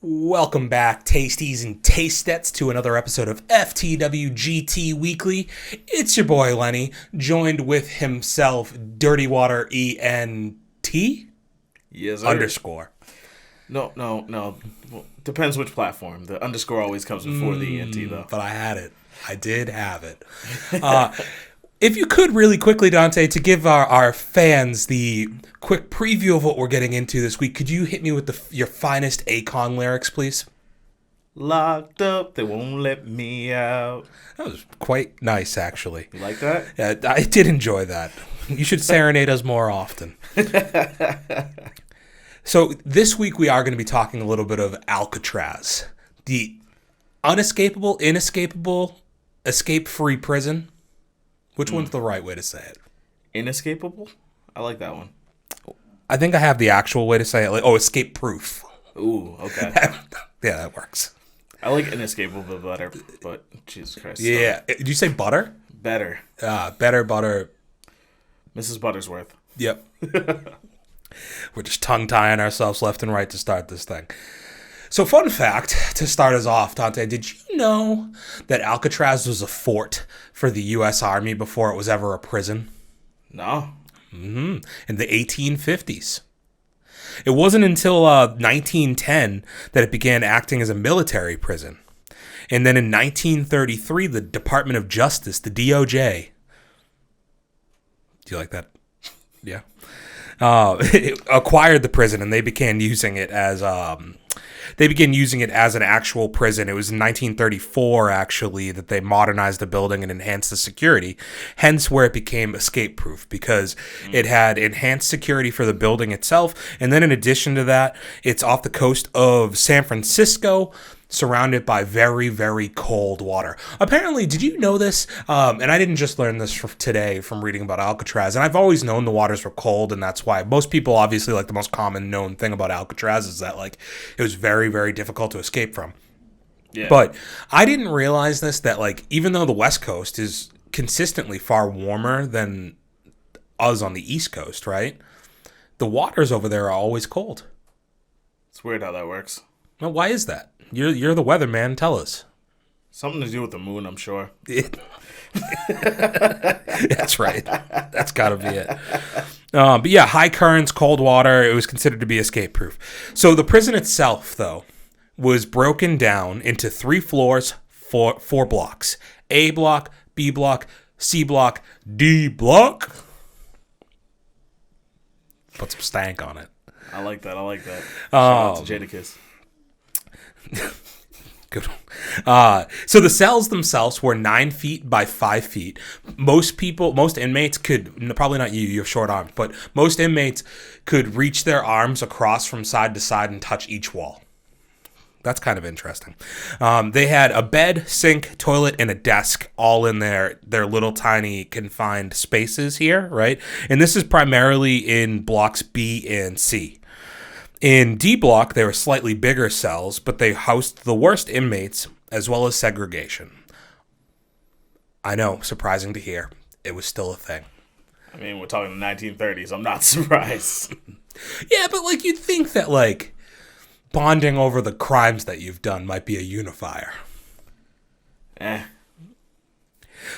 Welcome back, tasties and tastettes, to another episode of FTWGT Weekly. It's your boy Lenny, joined with himself, Dirty Water ENT? Yes, sir. Underscore. No. Well, depends which platform. The underscore always comes before the ENT, though. But I had it. I did have it. If you could really quickly, Dante, to give our fans the quick preview of what we're getting into this week, could you hit me with your finest Akon lyrics, please? Locked up, they won't let me out. That was quite nice, actually. You like that? Yeah, I did enjoy that. You should serenade us more often. So this week we are going to be talking a little bit of Alcatraz, the unescapable, inescapable, escape-free prison. Which one's the right way to say it? Inescapable? I like that one. I think I have the actual way to say it. Escape-proof. Ooh, okay. Yeah, that works. I like inescapable better, but Jesus Christ. Yeah. Did you say butter? Better. Better, butter. Mrs. Buttersworth. Yep. We're just tongue-tying ourselves left and right to start this thing. So, fun fact, to start us off, Dante, did you know that Alcatraz was a fort for the U.S. Army before it was ever a prison? No. In the 1850s. It wasn't until 1910 that it began acting as a military prison. And then in 1933, the Department of Justice, the DOJ. Do you like that? Yeah. It acquired the prison, and they began using it as an actual prison. It was in 1934, actually, that they modernized the building and enhanced the security, hence where it became escape-proof, because it had enhanced security for the building itself, and then in addition to that, it's off the coast of San Francisco, surrounded by very, very cold water. Apparently, did you know this? And I didn't just learn this today from reading about Alcatraz, and I've always known the waters were cold, and that's why most people, obviously, like, the most common known thing about Alcatraz is that, like, it was very, very difficult to escape from. Yeah. But I didn't realize this, that, like, even though the West Coast is consistently far warmer than us on the East Coast, right? The waters over there are always cold. It's weird how that works. Well, why is that? You're the weatherman. Tell us. Something to do with the moon, I'm sure. That's right. That's got to be it. But yeah, high currents, cold water. It was considered to be escape-proof. So the prison itself, though, was broken down into 3 floors, four blocks. A block, B block, C block, D block. Put some stank on it. I like that. Shout out to Jadakiss. Good. So the cells themselves were 9 feet by 5 feet. Most inmates could, probably not you have short arms, but most inmates could reach their arms across from side to side and touch each wall. That's kind of interesting. They had a bed, sink, toilet, and a desk all in their little tiny confined spaces here, right? And this is primarily in blocks B and C. In D block, they were slightly bigger cells, but they housed the worst inmates, as well as segregation. I know, surprising to hear. It was still a thing. I mean, we're talking the 1930s. I'm not surprised. Yeah, but, like, you'd think that, like, bonding over the crimes that you've done might be a unifier.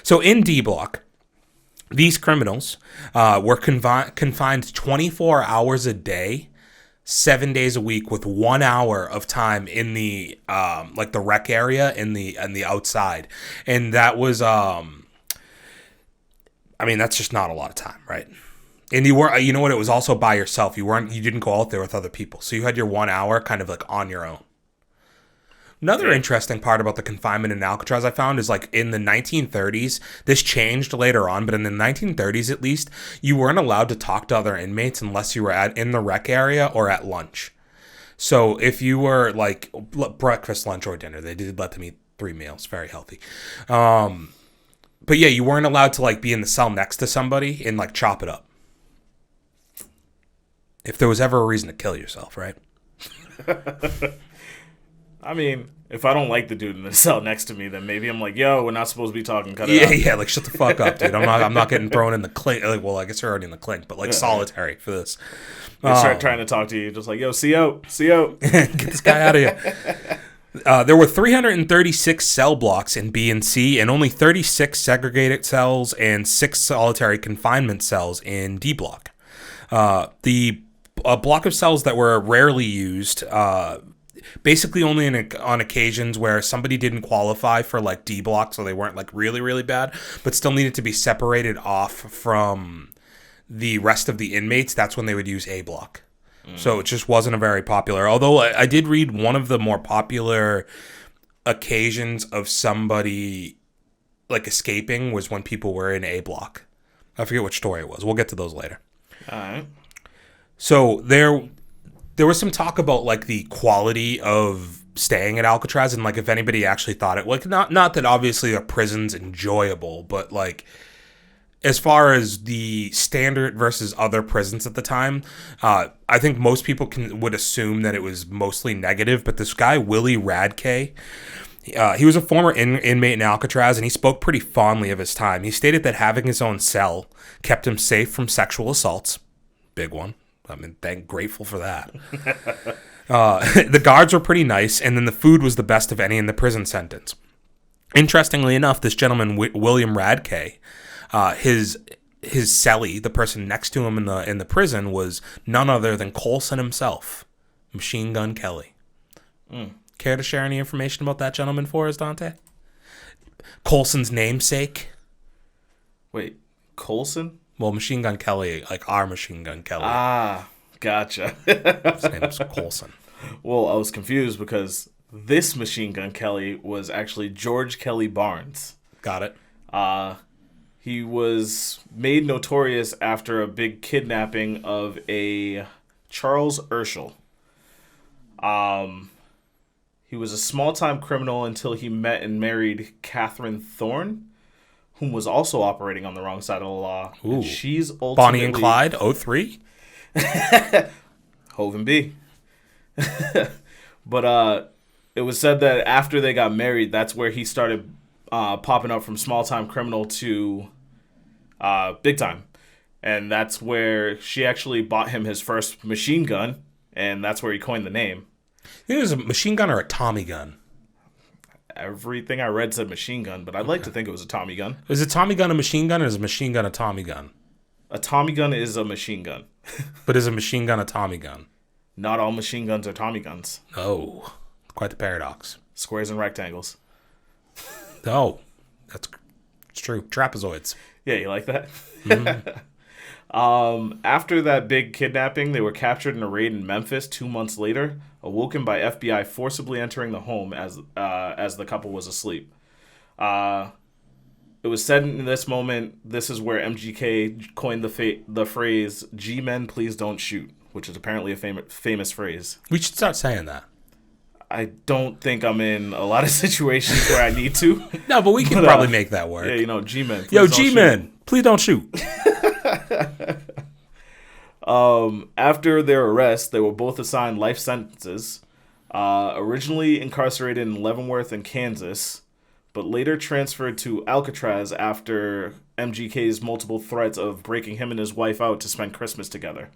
So in D block, these criminals were confined 24 hours a day, 7 days a week, with 1 hour of time in the like the rec area in the outside, and that was I mean, that's just not a lot of time, right? And you know what? It was also by yourself. You didn't go out there with other people, so you had your 1 hour kind of like on your own. Another interesting part about the confinement in Alcatraz I found is, like, in the 1930s, this changed later on, but in the 1930s at least, you weren't allowed to talk to other inmates unless you were in the rec area or at lunch. So if you were, like, breakfast, lunch, or dinner, they did let them eat 3 meals, very healthy. But yeah, you weren't allowed to, like, be in the cell next to somebody and, like, chop it up. If there was ever a reason to kill yourself, right? I mean, if I don't like the dude in the cell next to me, then maybe I'm like, yo, we're not supposed to be talking. Cut it out. Yeah, like shut the fuck up, dude. I'm not getting thrown in the clink. Like, well, I guess you're already in the clink, but like solitary for this. They start trying to talk to you, just like, yo, CO. Get this guy out of here. There were 336 cell blocks in B and C, and only 36 segregated cells and 6 solitary confinement cells in D block. The block of cells that were rarely used, basically only on occasions where somebody didn't qualify for like D block, so they weren't like really, really bad, but still needed to be separated off from the rest of the inmates, that's when they would use A block. So it just wasn't a very popular, although I did read one of the more popular occasions of somebody like escaping was when people were in A block. I forget which story it was. We'll get to those later. All right. So there was some talk about like the quality of staying at Alcatraz and like if anybody actually thought it, like not that obviously a prison's enjoyable, but like as far as the standard versus other prisons at the time, I think most people would assume that it was mostly negative. But this guy, Willie Radke, he was a former inmate in Alcatraz, and he spoke pretty fondly of his time. He stated that having his own cell kept him safe from sexual assaults. Big one. I mean, grateful for that. The guards were pretty nice, and then the food was the best of any in the prison sentence. Interestingly enough, this gentleman, William Radke, his cellie, the person next to him in the prison, was none other than Coulson himself, Machine Gun Kelley. Care to share any information about that gentleman for us, Dante? Coulson's namesake. Wait, Coulson? Well, Machine Gun Kelley, like our Machine Gun Kelley. Ah, gotcha. His name's Coulson. Well, I was confused because this Machine Gun Kelley was actually George Kelly Barnes. Got it. He was made notorious after a big kidnapping of a Charles Urschel. He was a small-time criminal until he met and married Catherine Thorne, whom was also operating on the wrong side of the law. Ooh. And she's ultimately... Bonnie and Clyde, 03? Hove and B. But it was said that after they got married, that's where he started popping up from small-time criminal to big time. And that's where she actually bought him his first machine gun, and that's where he coined the name. You think it was a machine gun or a Tommy gun? Everything I read said machine gun, but I'd like to think it was a Tommy gun. Is a Tommy gun a machine gun, or is a machine gun a Tommy gun? A Tommy gun is a machine gun. But is a machine gun a Tommy gun? Not all machine guns are Tommy guns. Oh, quite the paradox. Squares and rectangles. Oh, it's true. Trapezoids. Yeah, you like that? Mm-hmm. After that big kidnapping, they were captured in a raid in Memphis 2 months later, awoken by FBI forcibly entering the home as the couple was asleep. It was said in this moment, this is where MGK coined the phrase, "G-men, please don't shoot," which is apparently a famous phrase. We should start saying that. I don't think I'm in a lot of situations where I need to. No, but we can probably make that work. Yeah, G-men. Yo, G-men, please don't shoot. After their arrest, they were both assigned life sentences. Originally incarcerated in Leavenworth in Kansas, but later transferred to Alcatraz after MGK's multiple threats of breaking him and his wife out to spend Christmas together.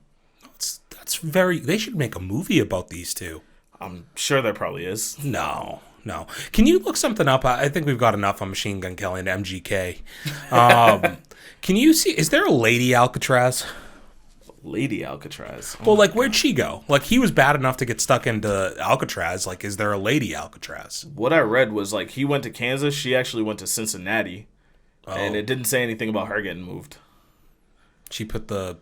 That's very... They should make a movie about these two. I'm sure there probably is. No. Can you look something up? I think we've got enough on Machine Gun Kelley and MGK. Can you see... Is there a Lady Alcatraz? Lady Alcatraz? Well, like, where'd she go? Like, he was bad enough to get stuck into Alcatraz. Like, is there a Lady Alcatraz? What I read was, like, he went to Kansas. She actually went to Cincinnati. Oh. And it didn't say anything about her getting moved. She put the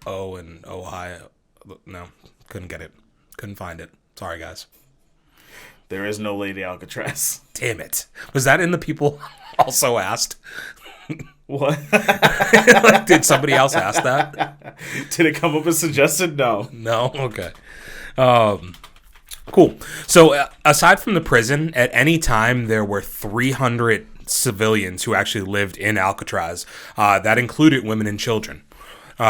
O in Ohio. No, couldn't get it. Couldn't find it. Sorry, guys. There is no Lady Alcatraz. Damn it. Was that in the people also asked? What? Like, did somebody else ask that? Did it come up as suggested? No. No? Okay. Cool. So, aside from the prison, at any time, there were 300 civilians who actually lived in Alcatraz. That included women and children.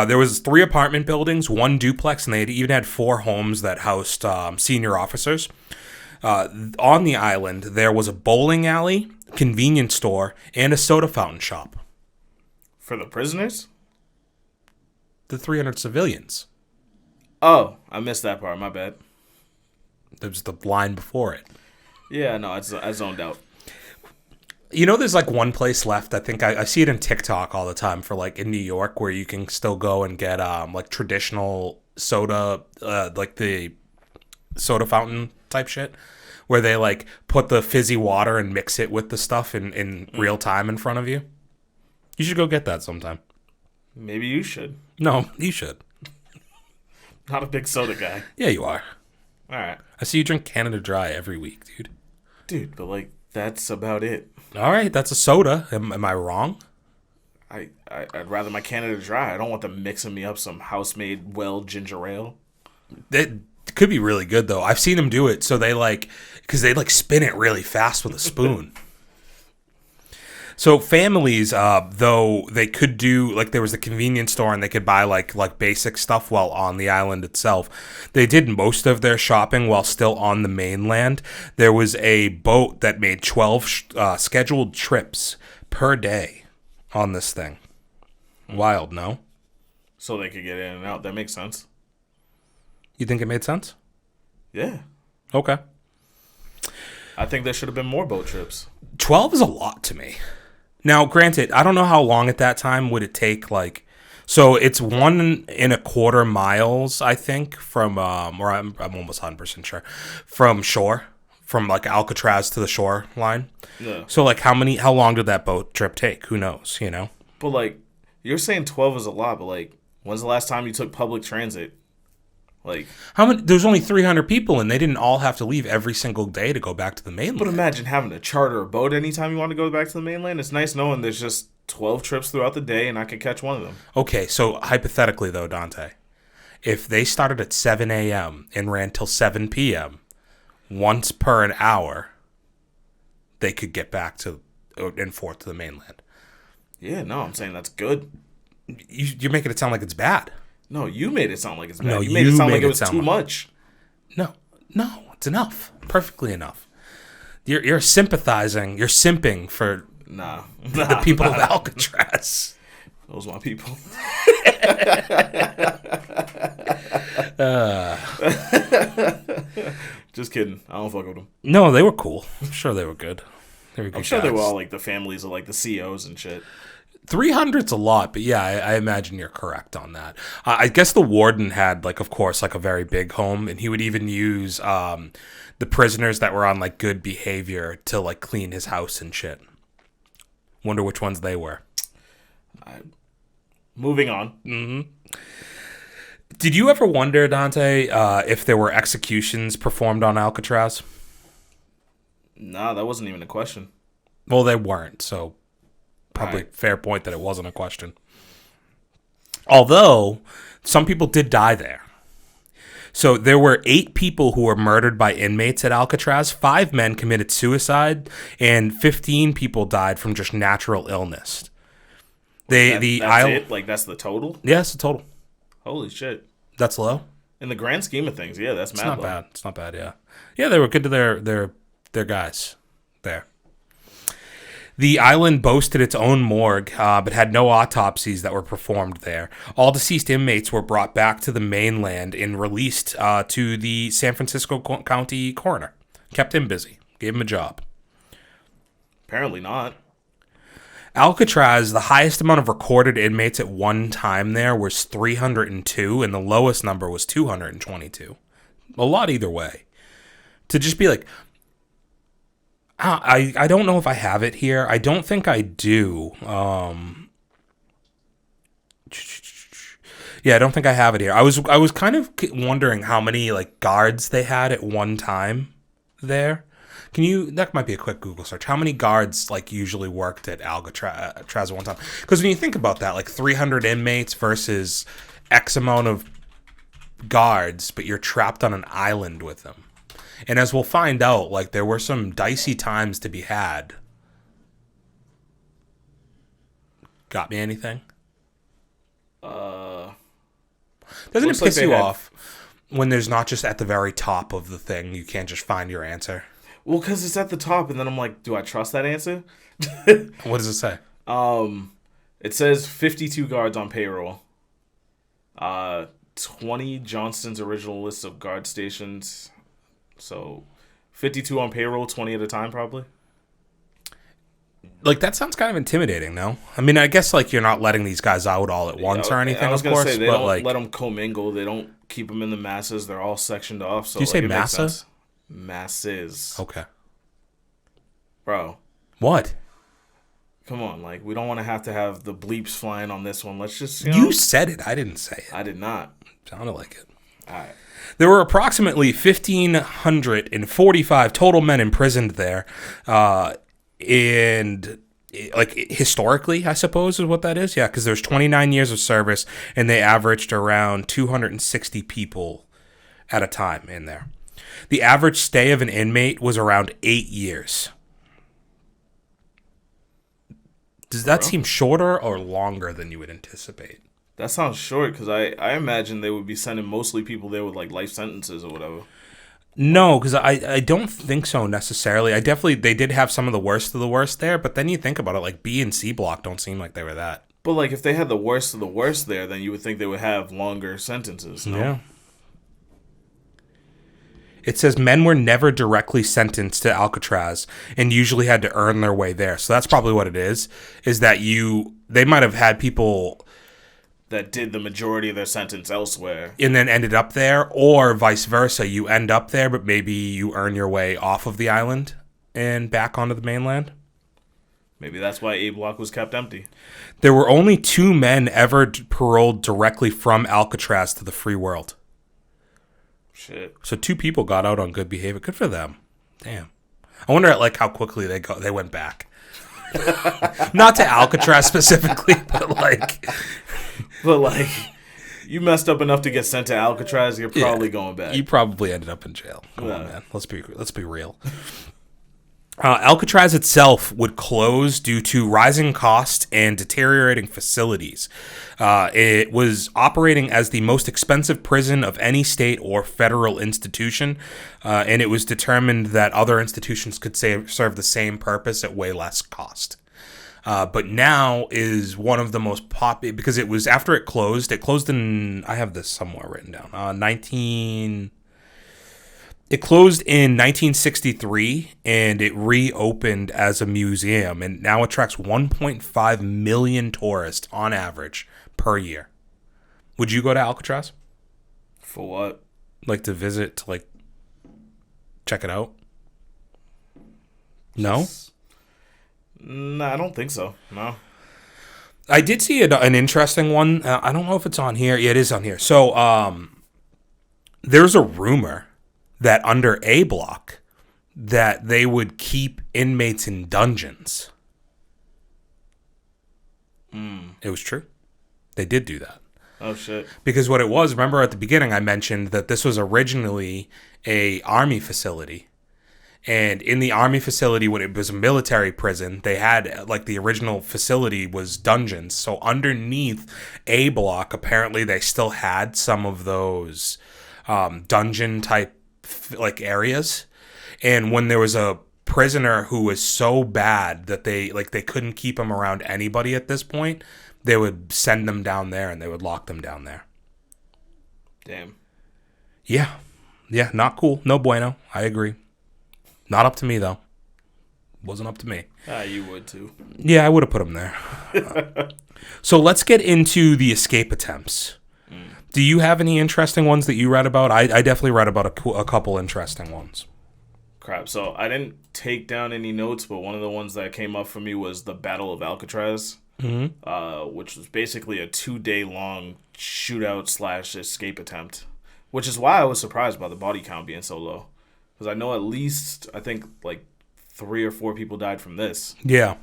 There was 3 apartment buildings, 1 duplex, and they even had 4 homes that housed senior officers. On the island, there was a bowling alley, convenience store, and a soda fountain shop. For the prisoners? The 300 civilians. Oh, I missed that part. My bad. There's the line before it. Yeah, no, I zoned out. You know, there's like one place left. I think I see it in TikTok all the time for like in New York where you can still go and get like traditional soda, like the soda fountain type shit, where they like put the fizzy water and mix it with the stuff in real time in front of you. You should go get that sometime. Maybe you should. No, you should. Not a big soda guy. Yeah, you are. All right. I see you drink Canada Dry every week, dude. Dude, but like that's about it. All right, that's a soda. Am I wrong? I'd rather my Canada Dry. I don't want them mixing me up some house-made well ginger ale. It could be really good though. I've seen them do it. So they because they spin it really fast with a spoon. So families, though they could do there was the convenience store and they could buy like basic stuff while on the island itself. They did most of their shopping while still on the mainland. There was a boat that made 12 scheduled trips per day on this thing. Wild, no? So they could get in and out. That makes sense. You think it made sense? Yeah. Okay. I think there should have been more boat trips. 12 is a lot to me. Now, granted, I don't know how long at that time would it take, so it's 1.25 miles, I think, from, or I'm almost 100% sure, from shore, from, Alcatraz to the shore line. Yeah. So, how long did that boat trip take? Who knows, you know? But, you're saying 12 is a lot, but, when's the last time you took public transit? How many? There's only 300 people, and they didn't all have to leave every single day to go back to the mainland. But imagine having to charter a boat anytime you want to go back to the mainland. It's nice knowing there's just 12 trips throughout the day, and I could catch one of them. Okay, so hypothetically, though, Dante, if they started at 7 a.m. and ran till 7 p.m., once per an hour, they could get back to and forth to the mainland. Yeah, no, I'm saying that's good. You're making it sound like it's bad. No, you made it sound like it's bad. No, you made it sound like it was too much. No, it's enough. Perfectly enough. You're sympathizing. You're simping for the people of Alcatraz. Those are my people. Just kidding. I don't fuck with them. No, they were cool. I'm sure they were good. I'm sure they were all the families of the CEOs and shit. 300's a lot, but yeah, I imagine you're correct on that. I guess the warden had, of course, a very big home, and he would even use the prisoners that were on, good behavior to, clean his house and shit. Wonder which ones they were. Moving on. Mm-hmm. Did you ever wonder, Dante, if there were executions performed on Alcatraz? Nah, that wasn't even a question. Well, they weren't, so... Probably fair point that it wasn't a question. Although, some people did die there. So there were 8 people who were murdered by inmates at Alcatraz. 5 men committed suicide, and 15 people died from just natural illness. That's it? That's the total? Yeah, that's the total. Holy shit. That's low? In the grand scheme of things, yeah, that's mad low. It's not bad. It's not bad, yeah. Yeah, they were good to their guys there. The island boasted its own morgue, but had no autopsies that were performed there. All deceased inmates were brought back to the mainland and released to the San Francisco County coroner. Kept him busy. Gave him a job. Apparently not. Alcatraz, the highest amount of recorded inmates at one time there was 302, and the lowest number was 222. A lot either way. To just be I don't know if I have it here. I don't think I do. Yeah, I don't think I have it here. I was kind of wondering how many guards they had at one time there. That might be a quick Google search. How many guards usually worked at Alcatraz at one time? Because when you think about that, 300 inmates versus X amount of guards, but you're trapped on an island with them. And as we'll find out, there were some dicey times to be had. Got me anything? I Doesn't Looks it like piss they you had- off when there's not just at the very top of the thing, you can't just find your answer? Well, because it's at the top, and then I'm like, do I trust that answer? What does it say? It says 52 guards on payroll. 20 Johnston's original list of guard stations. So 52 on payroll, 20 at a time, probably. Like, that sounds kind of intimidating, no? I mean, I guess, like, you're not letting these guys out all at once or anything, I was of gonna course, say, they but, don't like... let them commingle. They don't keep them in the masses. They're all sectioned off. So Do you say it makes massa? sense. Masses. Okay. Bro. What? Come on, like, we don't want to have the bleeps flying on this one. Let's just, you know. You said it. I didn't say it. I did not. Sounded like it. All right. There were approximately 1,545 total men imprisoned there. And, like, historically, I suppose is what that is. Yeah, because there's 29 years of service, and they averaged around 260 people at a time in there. The average stay of an inmate was around 8 years. Does that seem shorter or longer than you would anticipate? That sounds short, because I imagine they would be sending mostly people there with, like, life sentences or whatever. No, because I don't think so necessarily. They did have some of the worst there, but then you think about it, like B and C block don't seem like they were that. But, like, if they had the worst of the worst there, then you would think they would have longer sentences, no? Yeah. It says men were never directly sentenced to Alcatraz and usually had to earn their way there. So that's probably what it is that they might have had people that did the majority of their sentence elsewhere and then ended up there, or vice versa. You end up there, but maybe you earn your way off of the island and back onto the mainland. Maybe that's why A block was kept empty. There were only 2 men ever paroled directly from Alcatraz to the free world. Shit. So 2 people got out on good behavior. Good for them. Damn. I wonder like how quickly they went back. Not to Alcatraz specifically, but like you messed up enough to get sent to Alcatraz, you're probably going back. You probably ended up in jail. Come on, man. Let's be real. Alcatraz itself would close due to rising costs and deteriorating facilities. It was operating as the most expensive prison of any state or federal institution, and it was determined that other institutions could serve the same purpose at way less cost. But now is one of the most popular, because it was after it closed in, I have this somewhere written down, It closed in 1963, and it reopened as a museum, and now attracts 1.5 million tourists on average per year. Would you go to Alcatraz? For what? Like to visit, to like check it out? No? No, I don't think so. No. I did see an interesting one. I don't know if it's on here. Yeah, it is on here. So there's a rumor that under A block that they would keep inmates in dungeons. It was true. They did do that. Oh, shit. Because what it was, remember at the beginning I mentioned that this was originally a army facility. And in the army facility, when it was a military prison, they had, like, the original facility was dungeons. So underneath A block, apparently they still had some of those dungeon type like areas. And when there was a prisoner who was so bad that they couldn't keep him around anybody at this point, they would send them down there and they would lock them down there. Damn. Yeah, not cool. No bueno. I agree. Not up to me though. Wasn't up to me. You would too. Yeah, I would have put him there. So let's get into the escape attempts. Do you have any interesting ones that you read about? I definitely read about a couple interesting ones. Crap. So I didn't take down any notes, but one of the ones that came up for me was the Battle of Alcatraz, which was basically a 2-day long shootout / escape attempt, which is why I was surprised by the body count being so low. Because I know at least, I think, like 3 or 4 people died from this. Yeah.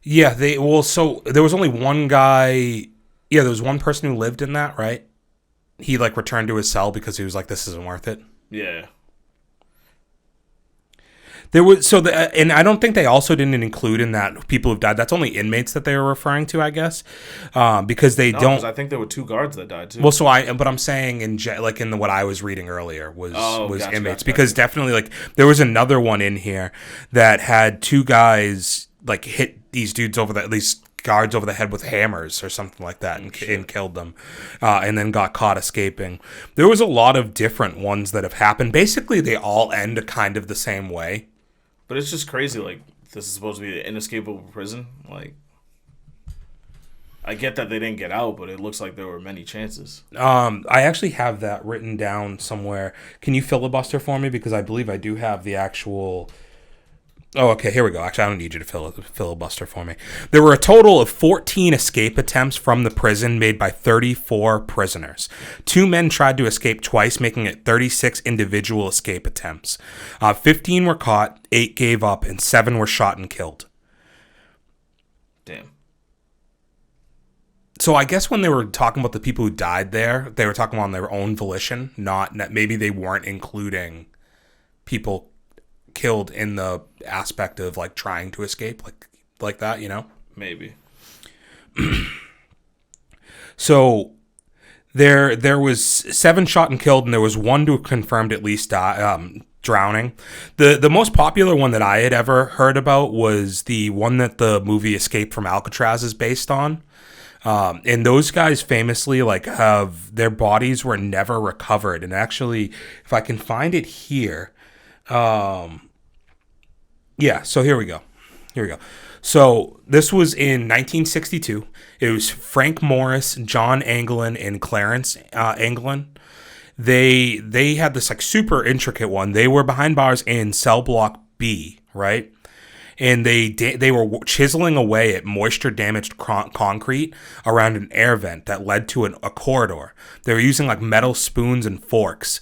Yeah, so there was only one guy. Yeah, there was one person who lived in that, right? He, like, returned to his cell because he was like, this isn't worth it. Yeah. There was and I don't think they also didn't include in that people who've died. That's only inmates that they were referring to, I guess, because they don't. Because I think there were 2 guards that died too. Well, but I'm saying in what I was reading earlier was inmates, because definitely like there was another one in here that had 2 guys like hit these dudes these guards over the head with hammers or something like that and killed them, and then got caught escaping. There was a lot of different ones that have happened. Basically, they all end kind of the same way. But it's just crazy. Like, this is supposed to be an inescapable prison. Like, I get that they didn't get out, but it looks like there were many chances. I actually have that written down somewhere. Can you filibuster for me? Because I believe I do have the actual... Oh, okay, here we go. Actually, I don't need you to filibuster for me. There were a total of 14 escape attempts from the prison made by 34 prisoners. 2 men tried to escape twice, making it 36 individual escape attempts. 15 were caught, 8 gave up, and 7 were shot and killed. Damn. So I guess when they were talking about the people who died there, they were talking on their own volition, not that maybe they weren't including people killed in the aspect of like trying to escape like that, you know? Maybe. So there was 7 shot and killed, and there was 1 to confirmed at least drowning. The most popular one that I had ever heard about was the one that the movie Escape from Alcatraz is based on. And those guys famously have their bodies were never recovered. And actually, if I can find it here, yeah, so here we go. So this was in 1962. It was Frank Morris, John Anglin, and Clarence Anglin. They had this super intricate one. They were behind bars in cell block B, right? And they were chiseling away at moisture-damaged concrete around an air vent that led to a corridor. They were using metal spoons and forks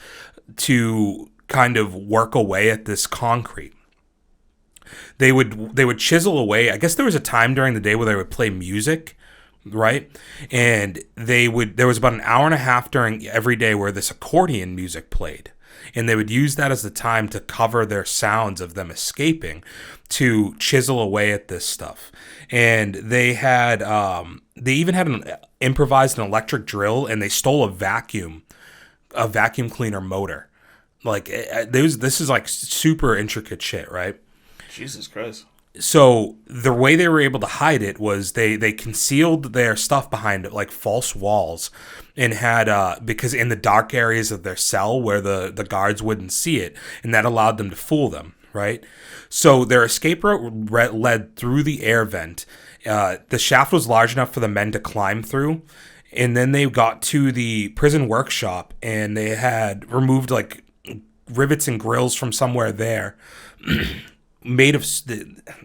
to kind of work away at this concrete. They would chisel away. I guess there was a time during the day where they would play music, right? And there was about an hour and a half during every day where this accordion music played. And they would use that as the time to cover their sounds of them escaping, to chisel away at this stuff. And they even had improvised an electric drill, and they stole a vacuum cleaner motor. This is super intricate shit, right? Jesus Christ. So the way they were able to hide it was they concealed their stuff behind false walls, and had because in the dark areas of their cell where the guards wouldn't see it, and that allowed them to fool them, right? So their escape route led through the air vent. The shaft was large enough for the men to climb through, and then they got to the prison workshop, and they had removed rivets and grills from somewhere there.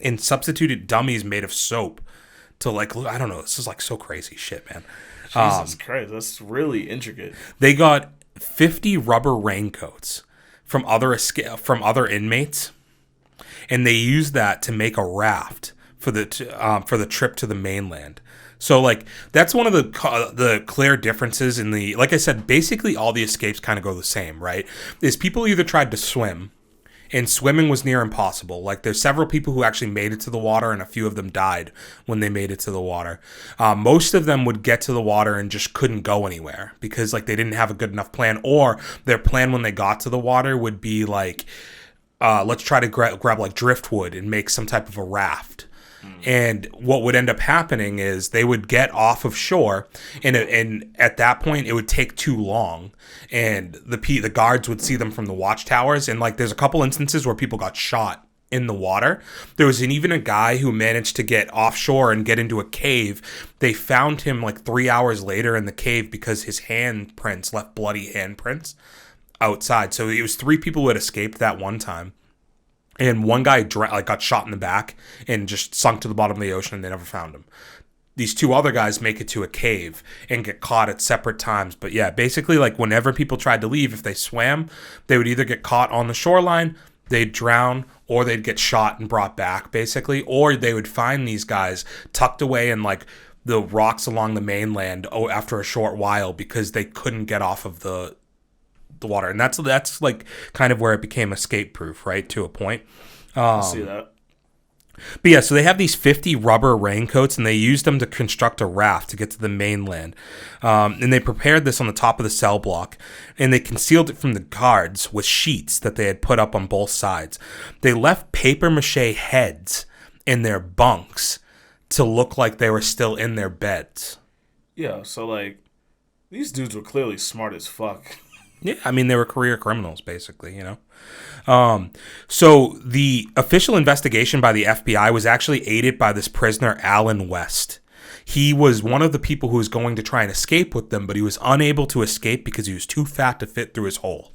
And substituted dummies made of soap to I don't know. This is so crazy shit, man. Jesus Christ, that's really intricate. They got 50 rubber raincoats from other inmates, and they used that to make a raft for the trip to the mainland. So that's one of the clear differences in the, like I said, basically all the escapes kind of go the same, right? Is people either tried to swim, and swimming was near impossible. There's several people who actually made it to the water, and a few of them died when they made it to the water. Most of them would get to the water and just couldn't go anywhere because they didn't have a good enough plan, or their plan when they got to the water would be let's try to grab driftwood and make some type of a raft. And what would end up happening is they would get off of shore, and at that point it would take too long, and the guards would see them from the watchtowers. And there's a couple instances where people got shot in the water. There was even a guy who managed to get offshore and get into a cave. They found him 3 hours later in the cave because his handprints left bloody handprints outside. So it was 3 people who had escaped that one time. And one guy got shot in the back and just sunk to the bottom of the ocean, and they never found him. These 2 other guys make it to a cave and get caught at separate times. But yeah, basically whenever people tried to leave, if they swam, they would either get caught on the shoreline, they'd drown, or they'd get shot and brought back, basically. Or they would find these guys tucked away in the rocks along the mainland after a short while because they couldn't get off of the water. And that's kind of where it became escape proof, right, to a point. I see that. But yeah, so they have these 50 rubber raincoats, and they used them to construct a raft to get to the mainland. And they prepared this on the top of the cell block, and they concealed it from the guards with sheets that they had put up on both sides. They left papier-mâché heads in their bunks to look like they were still in their beds. Yeah, so, like, these dudes were clearly smart as fuck. Yeah, I mean, they were career criminals, basically, you know? So the official investigation by the FBI was actually aided by this prisoner, Alan West. He was one of the people who was going to try and escape with them, but he was unable to escape because he was too fat to fit through his hole.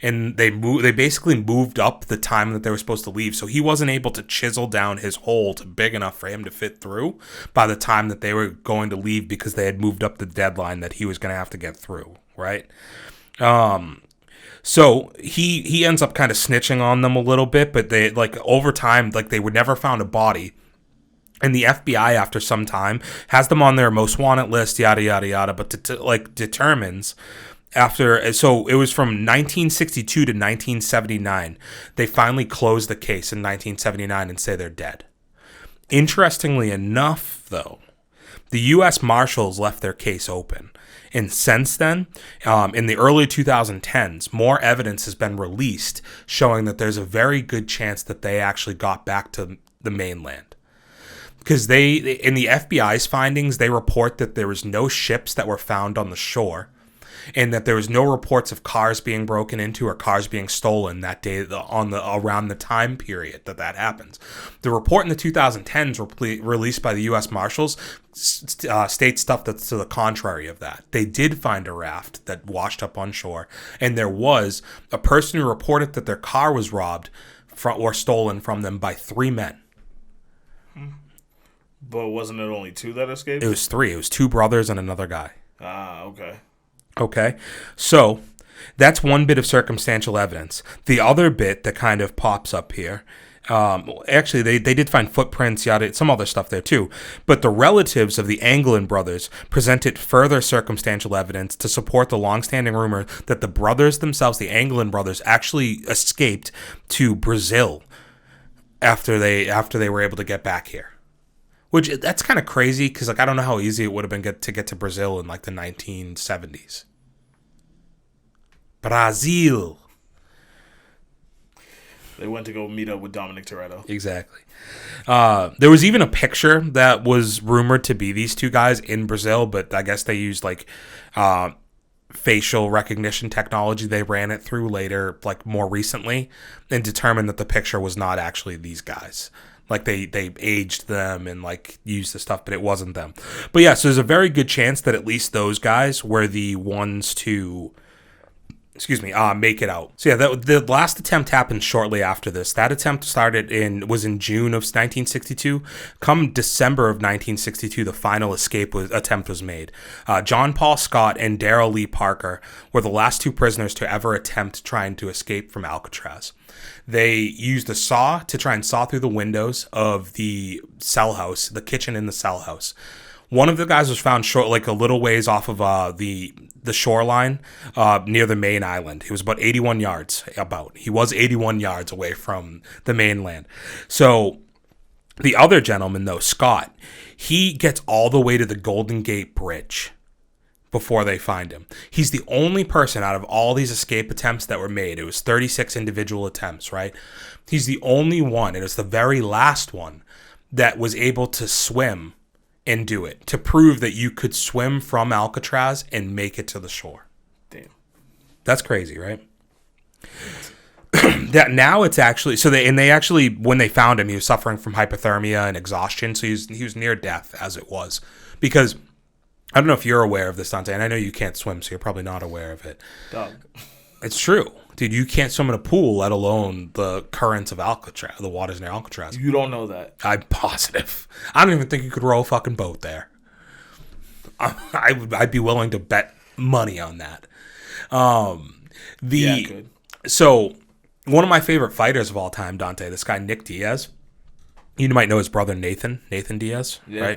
And they basically moved up the time that they were supposed to leave, so he wasn't able to chisel down his hole to big enough for him to fit through by the time that they were going to leave, because they had moved up the deadline that he was going to have to get through, right? So he ends up kind of snitching on them a little bit, but they, like, over time, like, they would never found a body. And the FBI, after some time, has them on their most wanted list, yada, yada, yada, but determines after, so it was from 1962 to 1979. They finally closed the case in 1979 and say they're dead. Interestingly enough, though, the U.S. Marshals left their case open. And since then, in the early 2010s, more evidence has been released showing that there's a very good chance that they actually got back to the mainland. Because in the FBI's findings, they report that there was no ships that were found on the shore, and that there was no reports of cars being broken into or cars being stolen that day around the time period that happens. The report in the 2010s released by the U.S. Marshals states stuff that's to the contrary of that. They did find a raft that washed up on shore, and there was a person who reported that their car was robbed or stolen from them by 3 men. But wasn't it only 2 that escaped? It was 3. It was 2 brothers and another guy. Ah, okay. Okay, so that's one bit of circumstantial evidence. The other bit that kind of pops up here, actually, they did find footprints, yada, some other stuff there too. But the relatives of the Anglin brothers presented further circumstantial evidence to support the longstanding rumor that the brothers themselves, the Anglin brothers, actually escaped to Brazil after they were able to get back here. Which, that's kind of crazy, because, like, I don't know how easy it would have been to get to Brazil in, like, the 1970s. Brazil. They went to go meet up with Dominic Toretto. Exactly. There was even a picture that was rumored to be these 2 guys in Brazil, but I guess they used, like, facial recognition technology. They ran it through later, like, more recently, and determined that the picture was not actually these guys. Like, they aged them and, like, used the stuff, but it wasn't them. But yeah, so there's a very good chance that at least those guys were the ones to, make it out. So yeah, the last attempt happened shortly after this. That attempt was in June of 1962. Come December of 1962, the final attempt was made. John Paul Scott and Darrell Lee Parker were the last 2 prisoners to ever attempt trying to escape from Alcatraz. They used a saw to try and saw through the windows of the cell house, the kitchen in the cell house. One of the guys was found a little ways off of the shoreline near the main island. He was about 81 yards. He was 81 yards away from the mainland. So the other gentleman, though, Scott, he gets all the way to the Golden Gate Bridge before they find him. He's the only person out of all these escape attempts that were made. It was 36 individual attempts, right? He's the only one, and it's the very last one, that was able to swim and do it, to prove that you could swim from Alcatraz and make it to the shore. Damn. That's crazy, right? That now it's actually, when they found him, he was suffering from hypothermia and exhaustion, so he was near death as it was. Because I don't know if you're aware of this, Dante, and I know you can't swim, so you're probably not aware of it. Dog. It's true. Dude, you can't swim in a pool, let alone the currents of Alcatraz, the waters near Alcatraz. You don't know that. I'm positive. I don't even think you could row a fucking boat there. I'd be willing to bet money on that. Yeah, good. So, one of my favorite fighters of all time, Dante, this guy Nick Diaz. You might know his brother Nathan Diaz, yeah.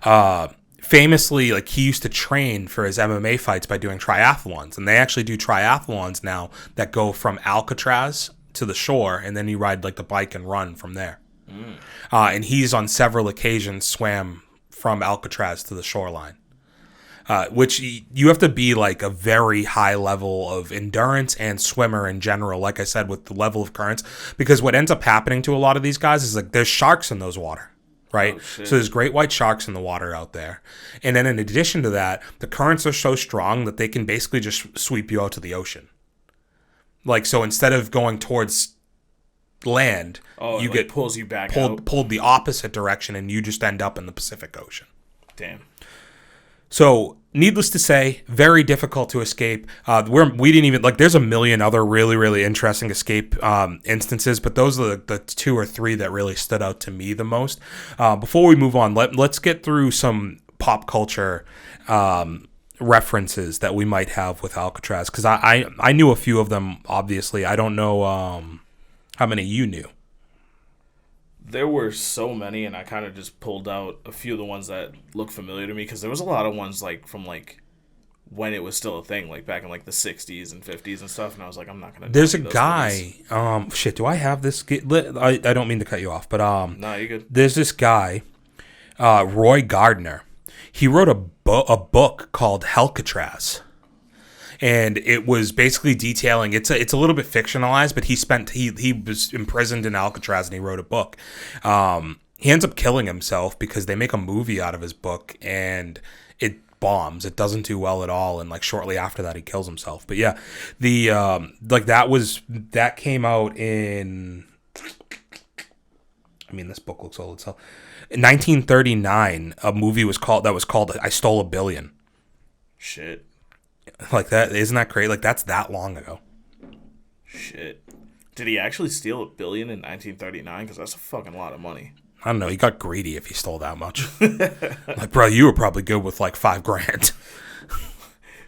Right? Famously, like, he used to train for his MMA fights by doing triathlons, and they actually do triathlons now that go from Alcatraz to the shore, and then you ride like the bike and run from there. And he's on several occasions swam from Alcatraz to the shoreline. Which you have to be like a very high level of endurance and swimmer in general, like I said, with the level of currents. Because what ends up happening to a lot of these guys is like there's sharks in those water, right? So there's great white sharks in the water out there. And then in addition to that, the currents are so strong that they can basically just sweep you out to the ocean. Like, so instead of going towards land, you get pulls you back pulled the opposite direction, and you just end up in the Pacific Ocean. Damn. So, needless to say, very difficult to escape. We didn't even, like, there's a million other really, really interesting escape instances, but those are the 2 or 3 that really stood out to me the most. Before we move on, let's get through some pop culture references that we might have with Alcatraz, because I knew a few of them, obviously. I don't know how many you knew. There were so many, and I kind of just pulled out a few of the ones that look familiar to me, because there was a lot of ones like from like when it was still a thing, like back in like the 60s and 50s and stuff, and I was like, I'm not going to. There's a guy, shit, do I have this? I don't mean to cut you off, but no, you're good. There's this guy, Roy Gardner. He wrote a book called Alcatraz. And it was basically detailing. It's a little bit fictionalized, but he was imprisoned in Alcatraz, and he wrote a book. He ends up killing himself because they make a movie out of his book, and it bombs. It doesn't do well at all, and like shortly after that, he kills himself. But yeah, the that came out in. I mean, this book looks old itself. In 1939, a movie was called I Stole a Billion. Shit. Like that, isn't that crazy? Like that's that long ago. Shit. Did he actually steal $1 billion in 1939? Because that's a fucking lot of money. I don't know. He got greedy if he stole that much. Like, bro, you were probably good with like $5,000.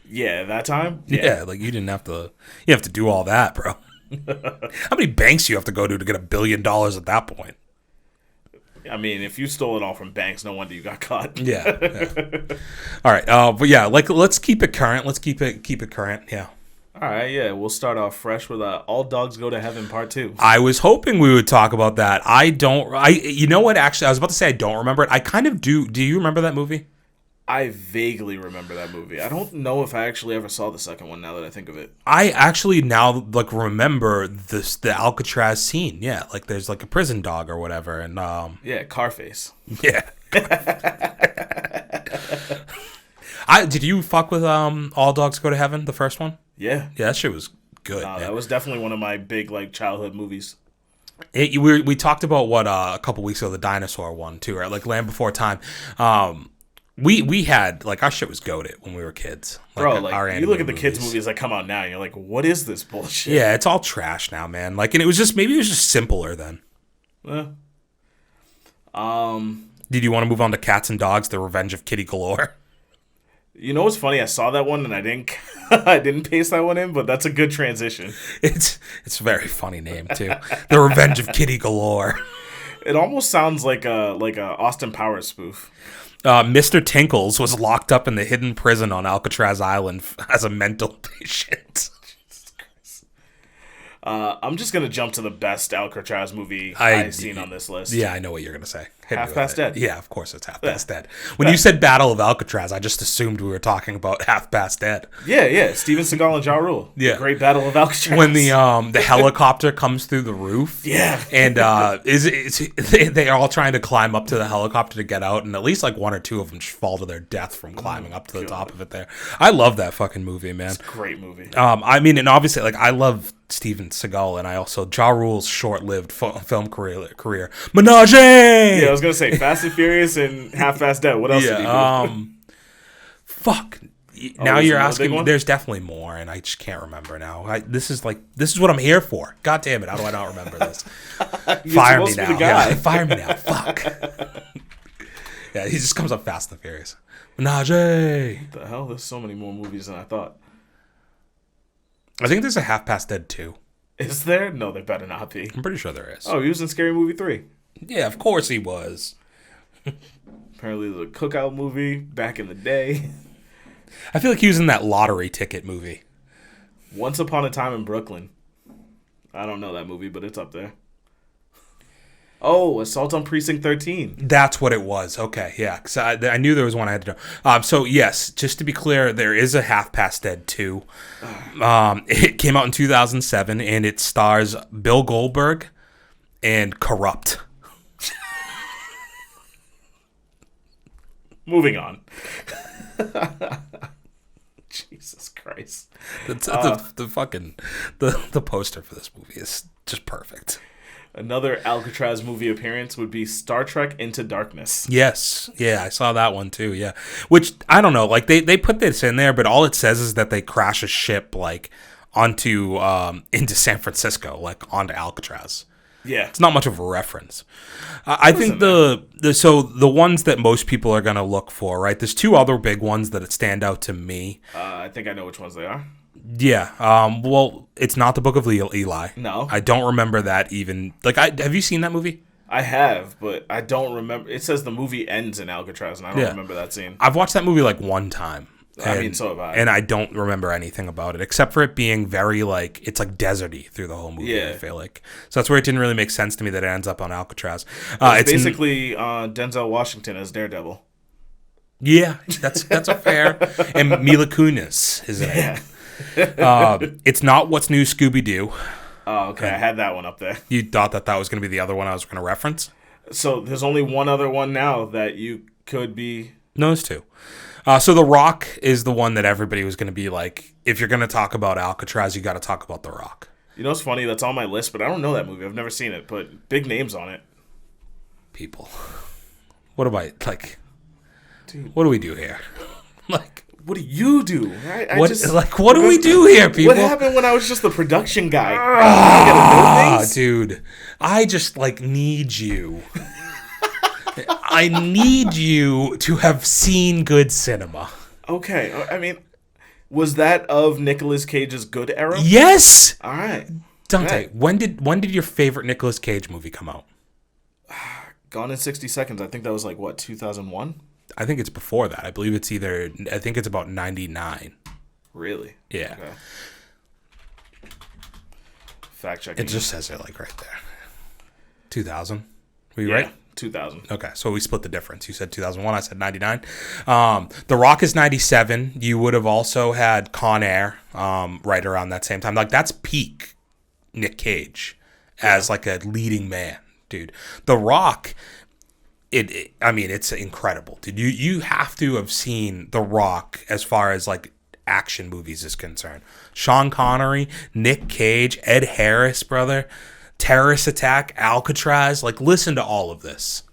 Yeah, that time. Yeah, like you didn't have to. You have to do all that, bro. How many banks do you have to go to get $1 billion at that point? I mean, if you stole it all from banks, no wonder you got caught. Yeah. All right. But yeah, like let's keep it current. Let's keep it current. Yeah. All right. Yeah, we'll start off fresh with All Dogs Go to Heaven Part 2. I was hoping we would talk about that. You know what? Actually, I was about to say I don't remember it. I kind of do. Do you remember that movie? I vaguely remember that movie. I don't know if I actually ever saw the second one now that I think of it. I actually now like remember the Alcatraz scene. Yeah, like there's like a prison dog or whatever, and yeah, Carface. Yeah. Did you fuck with All Dogs Go to Heaven, the first one? Yeah. Yeah, that shit was good. That was definitely one of my big like childhood movies. We talked about what a couple weeks ago, the dinosaur one too, right? Like Land Before Time. We had, like, our shit was goated when we were kids. Like, bro, like, you look at the kids' movies that come out now, and you're like, what is this bullshit? Yeah, it's all trash now, man. Like, and maybe it was just simpler then. Did you want to move on to Cats and Dogs, The Revenge of Kitty Galore? You know what's funny? I saw that one, and I didn't paste that one in, but that's a good transition. It's a very funny name, too. The Revenge of Kitty Galore. It almost sounds like a Austin Powers spoof. Mr. Tinkles was locked up in the hidden prison on Alcatraz Island as a mental patient. I'm just going to jump to the best Alcatraz movie I've seen on this list. Yeah, I know what you're going to say. Half Past Dead. Yeah, of course it's Half Past Dead. When you said Battle of Alcatraz, I just assumed we were talking about Half Past Dead. Yeah. Steven Seagal and Ja Rule. Yeah. The Great Battle of Alcatraz. When the helicopter comes through the roof. Yeah. And they are all trying to climb up to the helicopter to get out, and at least like one or two of them fall to their death from climbing up to the top of it there. I love that fucking movie, man. It's a great movie. I mean, and obviously, like, I love Steven Seagal, and I also Ja Rule's short-lived film career. Menage! Yeah, I was gonna say Fast and Furious and Half Past Dead. What else did he do? Fuck. Now you're asking. There's definitely more, and I just can't remember now. This is what I'm here for. God damn it! How do I not remember this? Fire me now. Yeah, fire me now. Fuck. Yeah, he just comes up Fast and Furious. Menage. What the hell? There's so many more movies than I thought. I think there's a Half Past Dead 2. Is there? No, there better not be. I'm pretty sure there is. Oh, he was in Scary Movie 3. Yeah, of course he was. Apparently the Cookout movie back in the day. I feel like he was in that lottery ticket movie. Once Upon a Time in Brooklyn. I don't know that movie, but it's up there. Oh, Assault on Precinct 13. That's what it was. Okay, yeah. Because I knew there was one I had to know. So, yes, just to be clear, there is a Half Past Dead 2. It came out in 2007, and it stars Bill Goldberg and Corrupt. Moving on. Jesus Christ. The poster for this movie is just perfect. Another Alcatraz movie appearance would be Star Trek Into Darkness. Yes. Yeah, I saw that one too, yeah. Which, I don't know, like, they put this in there, but all it says is that they crash a ship, like, onto, into San Francisco, like, onto Alcatraz. Yeah. It's not much of a reference. I think the ones that most people are going to look for, right? There's two other big ones that stand out to me. I think I know which ones they are. Yeah. Well, it's not the Book of Eli. No. I don't remember that even. Like, have you seen that movie? I have, but I don't remember. It says the movie ends in Alcatraz, and I don't remember that scene. I've watched that movie like one time. So have I. And I don't remember anything about it, except for it being very, like, it's like deserty through the whole movie, yeah. I feel like. So that's where it didn't really make sense to me that it ends up on Alcatraz. It's basically Denzel Washington as Daredevil. Yeah, that's a fair. And Mila Kunis is in it. It's not What's New, Scooby-Doo. Oh, okay. I had that one up there. You thought that was going to be the other one I was going to reference? So there's only one other one now that you could be... No, there's two. So The Rock is the one that everybody was going to be like, if you're going to talk about Alcatraz, you got to talk about The Rock. You know what's funny? That's on my list, but I don't know that movie. I've never seen it, but big names on it. People. What am I, like... Dude. What do we do here? Like... What do you do? What do we do here, people? What happened when I was just the production guy? I gotta know things? Dude, I just, like, need you. I need you to have seen good cinema. Okay, I mean, was that of Nicolas Cage's good era? Yes! All right. Dante, when did your favorite Nicolas Cage movie come out? Gone in 60 Seconds. I think that was like, what, 2001? I think it's before that. I believe it's about 99. Really? Yeah. Okay. Fact checking. It just says it, like, right there. 2000. Were you right? 2000. Okay, so we split the difference. You said 2001, I said 99. The Rock is 97. You would have also had Con Air right around that same time. Like, that's peak Nick Cage as, like, a leading man, dude. The Rock... I mean, it's incredible, dude. You have to have seen The Rock as far as, like, action movies is concerned. Sean Connery, Nick Cage, Ed Harris, brother, Terrorist Attack, Alcatraz. Like, listen to all of this.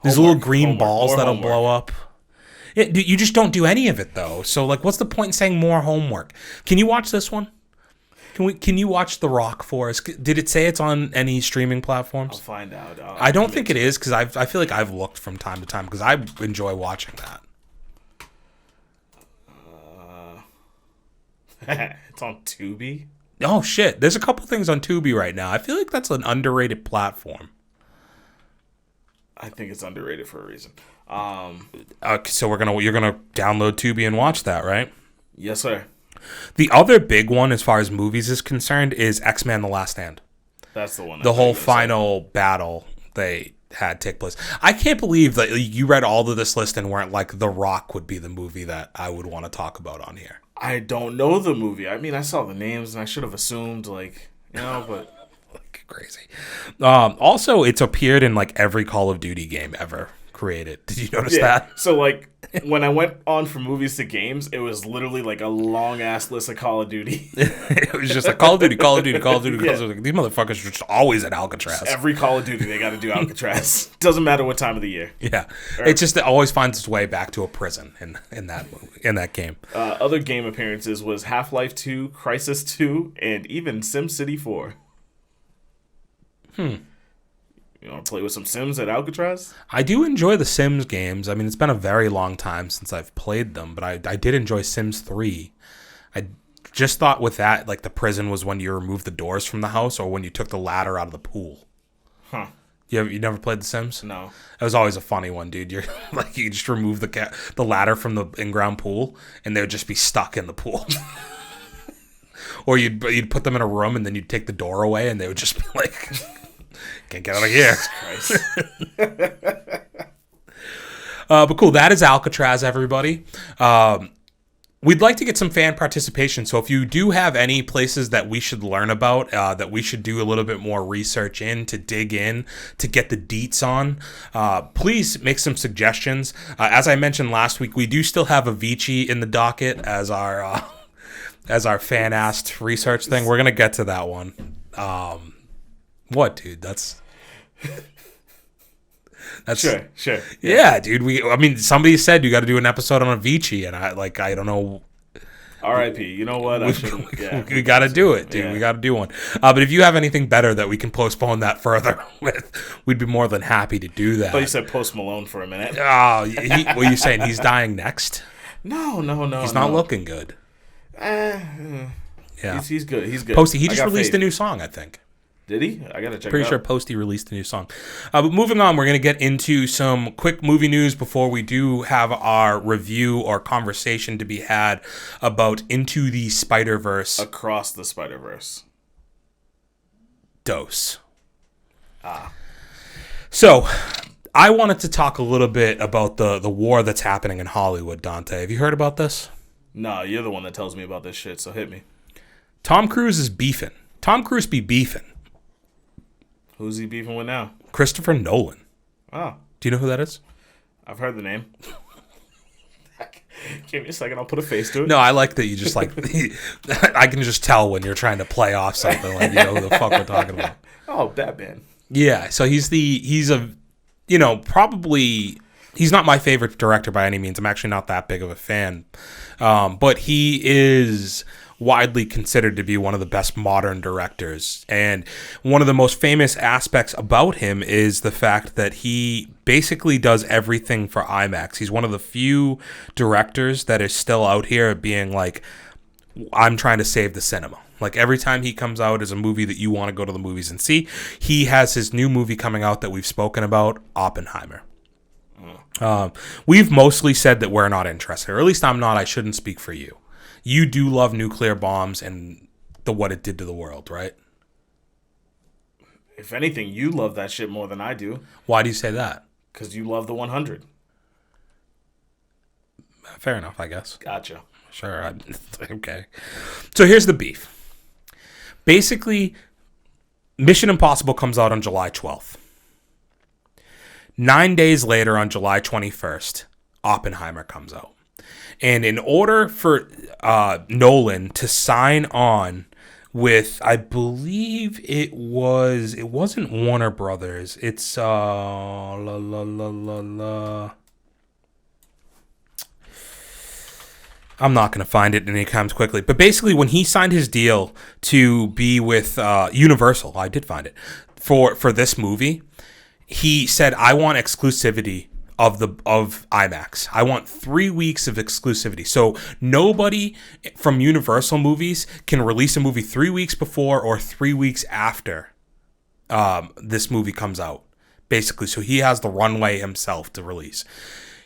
These little green balls that'll blow up. Yeah, dude, you just don't do any of it, though. So, like, what's the point in saying more homework? Can you watch this one? Can you watch The Rock for us? Did it say it's on any streaming platforms? I'll find out. I don't think it is, because I feel like I've looked from time to time, because I enjoy watching that. It's on Tubi? Oh, shit. There's a couple things on Tubi right now. I feel like that's an underrated platform. I think it's underrated for a reason. So you're gonna download Tubi and watch that, right? Yes, sir. The other big one, as far as movies is concerned, is X-Men: The Last Stand. That's the one. The whole final battle they had take place. I can't believe that you read all of this list and weren't like, The Rock would be the movie that I would want to talk about on here. I don't know the movie. I mean, I saw the names and I should have assumed, like, you know, but... Crazy. Also, it's appeared in, like, every Call of Duty game ever created. Did you notice that? So, like, when I went on from movies to games, it was literally like a long ass list of Call of Duty. It was just like Call of Duty, Call of Duty, Call of Duty, Call of Duty. These motherfuckers are just always at Alcatraz. Every Call of Duty, they got to do Alcatraz. Doesn't matter what time of the year. Yeah, it just always finds its way back to a prison in that movie, in that game. Other game appearances was Half-Life 2, Crysis 2, and even SimCity 4. You want to play with some Sims at Alcatraz? I do enjoy the Sims games. I mean, it's been a very long time since I've played them, but I did enjoy Sims 3. I just thought with that, like, the prison was when you removed the doors from the house or when you took the ladder out of the pool. Huh. You never played The Sims? No. That was always a funny one, dude. You're like, you just remove the ladder from the in-ground pool, and they would just be stuck in the pool. or you'd put them in a room and then you'd take the door away and they would just be like, can't get out of here. But cool, that is Alcatraz, everybody. We'd like to get some fan participation, so if you do have any places that we should learn about, that we should do a little bit more research in, to dig in, to get the deets on, please make some suggestions. As I mentioned last week, we do still have Avicii in the docket as our fan-asked research thing. We're going to get to that one. What, dude? That's sure. Yeah, dude. Somebody said you got to do an episode on Avicii, and I don't know. R.I.P. You know what? We got to do it, dude. Yeah. We got to do one. But if you have anything better that we can postpone that further with, we'd be more than happy to do that. I thought you said Post Malone for a minute. Oh, what are you saying? He's dying next? No. He's not looking good. Yeah. He's good. Posty, he just released a new song, I think. Did he? I gotta check. Pretty it sure out. Posty released a new song. But moving on, we're gonna get into some quick movie news before we do have our review or conversation to be had about Into the Spiderverse. Across the Spiderverse. Dose. So, I wanted to talk a little bit about the war that's happening in Hollywood, Dante. Have you heard about this? No, you're the one that tells me about this shit, so hit me. Tom Cruise is beefing. Tom Cruise be beefing. Who's he beefing with now? Christopher Nolan. Oh. Do you know who that is? I've heard the name. Give me a second, I'll put a face to it. No, I like that you just I can just tell when you're trying to play off something, like you know who the fuck we're talking about. Oh, Batman. Yeah, so he's not my favorite director by any means. I'm actually not that big of a fan. But he is widely considered to be one of the best modern directors. And one of the most famous aspects about him is the fact that he basically does everything for IMAX. He's one of the few directors that is still out here being like, I'm trying to save the cinema. Like every time he comes out as a movie that you want to go to the movies and see, he has his new movie coming out that we've spoken about, Oppenheimer. We've mostly said that we're not interested, or at least I'm not. I shouldn't speak for you. You do love nuclear bombs and what it did to the world, right? If anything, you love that shit more than I do. Why do you say that? Because you love the 100. Fair enough, I guess. Gotcha. Sure. Okay. So here's the beef. Basically, Mission Impossible comes out on July 12th. 9 days later, on July 21st, Oppenheimer comes out. And in order for Nolan to sign on with, I believe it wasn't Warner Brothers. It's I'm not going to find it anytime quickly. But basically, when he signed his deal to be with Universal, I did find it, for this movie, he said, I want exclusivity of IMAX. I want 3 weeks of exclusivity. So nobody from Universal Movies can release a movie 3 weeks before or 3 weeks after this movie comes out, basically. So he has the runway himself to release.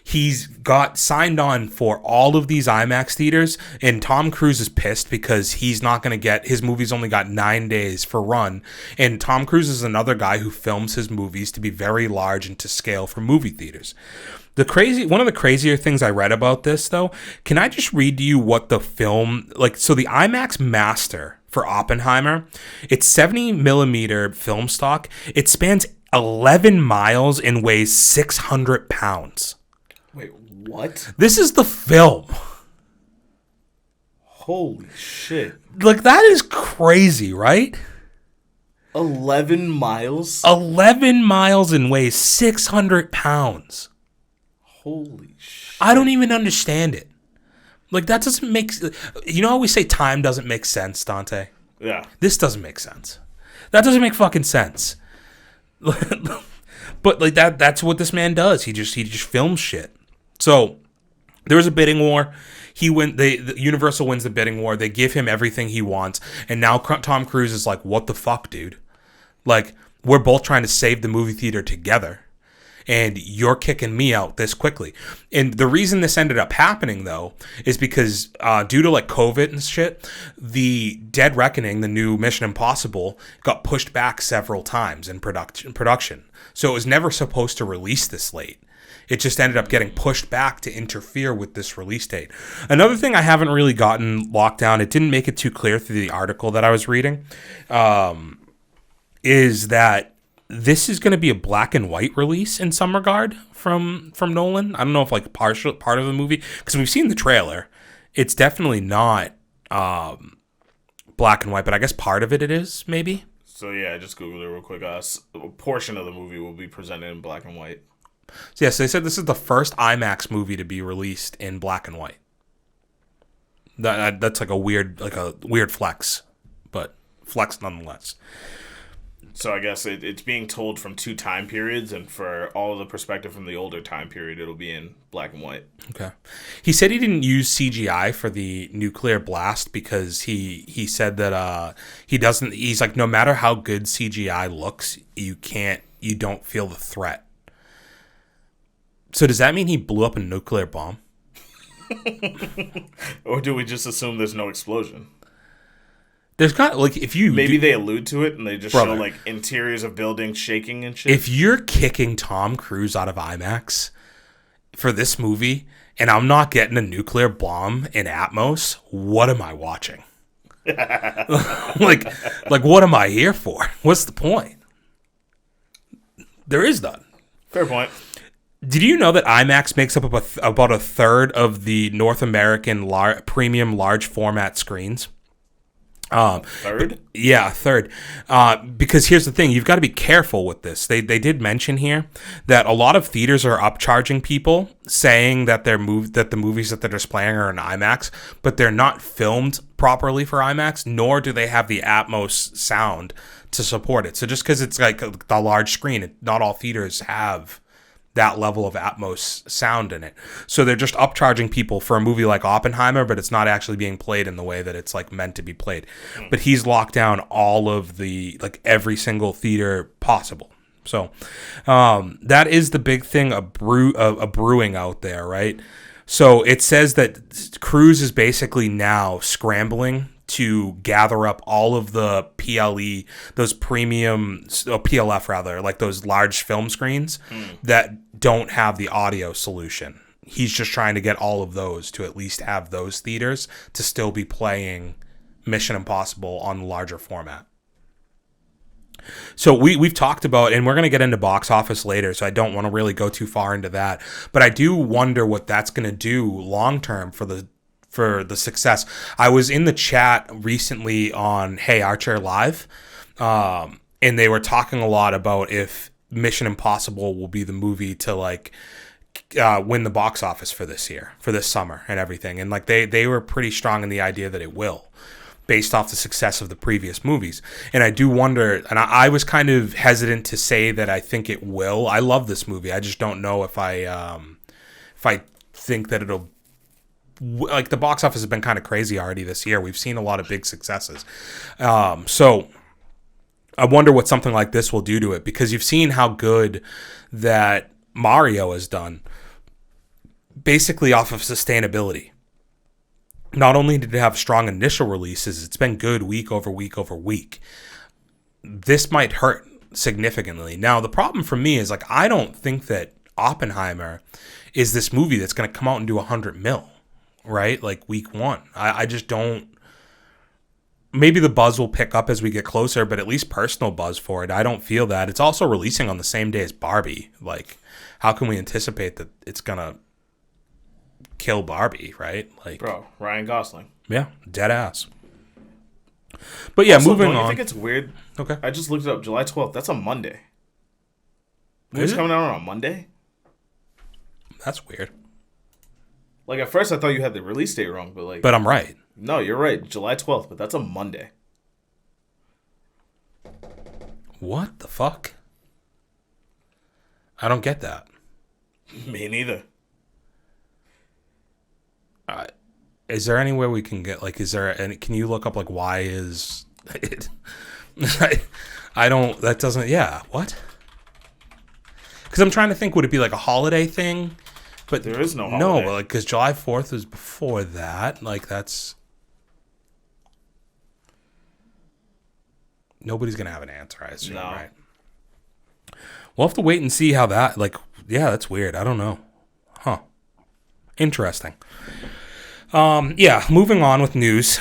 He's got signed on for all of these IMAX theaters, and Tom Cruise is pissed because he's not going to get, his movie's only got 9 days for run, and Tom Cruise is another guy who films his movies to be very large and to scale for movie theaters. One of the crazier things I read about this, though, can I just read to you what the film, so the IMAX master for Oppenheimer, it's 70 millimeter film stock, it spans 11 miles and weighs 600 pounds. Wait, what? This is the film. Holy shit. That is crazy, right? 11 miles? 11 miles and weighs 600 pounds. Holy shit. I don't even understand it. That doesn't make... You know how we say time doesn't make sense, Dante? Yeah. This doesn't make sense. That doesn't make fucking sense. But that's what this man does. He just films shit. So there was a bidding war. The Universal wins the bidding war. They give him everything he wants, and now Tom Cruise is like, "What the fuck, dude? We're both trying to save the movie theater together." and you're kicking me out this quickly. And the reason this ended up happening, though, is because due to like COVID and shit, the Dead Reckoning, the new Mission Impossible, got pushed back several times in production. So it was never supposed to release this late. It just ended up getting pushed back to interfere with this release date. Another thing I haven't really gotten locked down, it didn't make it too clear through the article that I was reading, is that this is going to be a black and white release in some regard from Nolan. I don't know if like part of the movie, because we've seen the trailer. It's definitely not black and white, but I guess part of it is, maybe. So yeah, I just Googled it real quick. A portion of the movie will be presented in black and white. So yeah, so they said this is the first IMAX movie to be released in black and white. That's like a weird flex, but flex nonetheless. So I guess it's being told from two time periods, and for all of the perspective from the older time period, it'll be in black and white. Okay. He said he didn't use CGI for the nuclear blast because he said that he's like, no matter how good CGI looks, you don't feel the threat. So does that mean he blew up a nuclear bomb? Or do we just assume there's no explosion? There's got, like, if you... Maybe they allude to it and they just show, like, interiors of buildings shaking and shit. If you're kicking Tom Cruise out of IMAX for this movie and I'm not getting a nuclear bomb in Atmos, what am I watching? like, what am I here for? What's the point? There is none. Fair point. Did you know that IMAX makes up about a third of the North American premium large format screens? Third? Yeah, a third. Because here's the thing, you've got to be careful with this. They did mention here that a lot of theaters are upcharging people, saying that the movies that they're displaying are in IMAX, but they're not filmed properly for IMAX, nor do they have the Atmos sound to support it. So just because it's like the large screen, not all theaters have that level of Atmos sound in it. So they're just upcharging people for a movie like Oppenheimer, but it's not actually being played in the way that it's like meant to be played. But he's locked down all of the, like, every single theater possible. So that is the big thing brewing out there, right? So it says that Cruise is basically now scrambling to gather up all of the PLE, those premium, PLF rather, like those large film screens that don't have the audio solution. He's just trying to get all of those to at least have those theaters to still be playing Mission Impossible on the larger format. So we've talked about, and we're going to get into box office later, so I don't want to really go too far into that. But I do wonder what that's going to do long term for the success. I was in the chat recently on Hey Archer Live, and they were talking a lot about if Mission Impossible will be the movie to like win the box office for this year, for this summer and everything. And like they were pretty strong in the idea that it will, based off the success of the previous movies. And I do wonder, and I was kind of hesitant to say that I think it will. I love this movie. I just don't know if I think that it'll, like, the box office has been kind of crazy already this year. We've seen a lot of big successes. So I wonder what something like this will do to it, because you've seen how good that Mario has done basically off of sustainability. Not only did it have strong initial releases, it's been good week over week over week. This might hurt significantly. Now, the problem for me is, like, I don't think that Oppenheimer is this movie that's going to come out and do 100 mil, right? Like week one. I just don't. Maybe the buzz will pick up as we get closer, but at least personal buzz for it, I don't feel that. It's also releasing on the same day as Barbie. Like, how can we anticipate that it's going to kill Barbie, right? Like, bro, Ryan Gosling. Yeah, dead ass. But yeah, also, moving on. I think it's weird. Okay. I just looked it up. July 12th. That's a Monday. Movie's coming out on a Monday? That's weird. Like, at first I thought you had the release date wrong, but like... But I'm right. No, you're right. July 12th, but that's a Monday. What the fuck? I don't get that. Me neither. Is there any way we can get, like, can you look up, like, why is it? I don't, that doesn't, yeah, what? Because I'm trying to think, would it be like a holiday thing? But there is no holiday. No, but like, because July 4th was before that. Like, that's... Nobody's going to have an answer, I assume, right? We'll have to wait and see how that, like, yeah, that's weird. I don't know. Huh. Interesting. Moving on with news.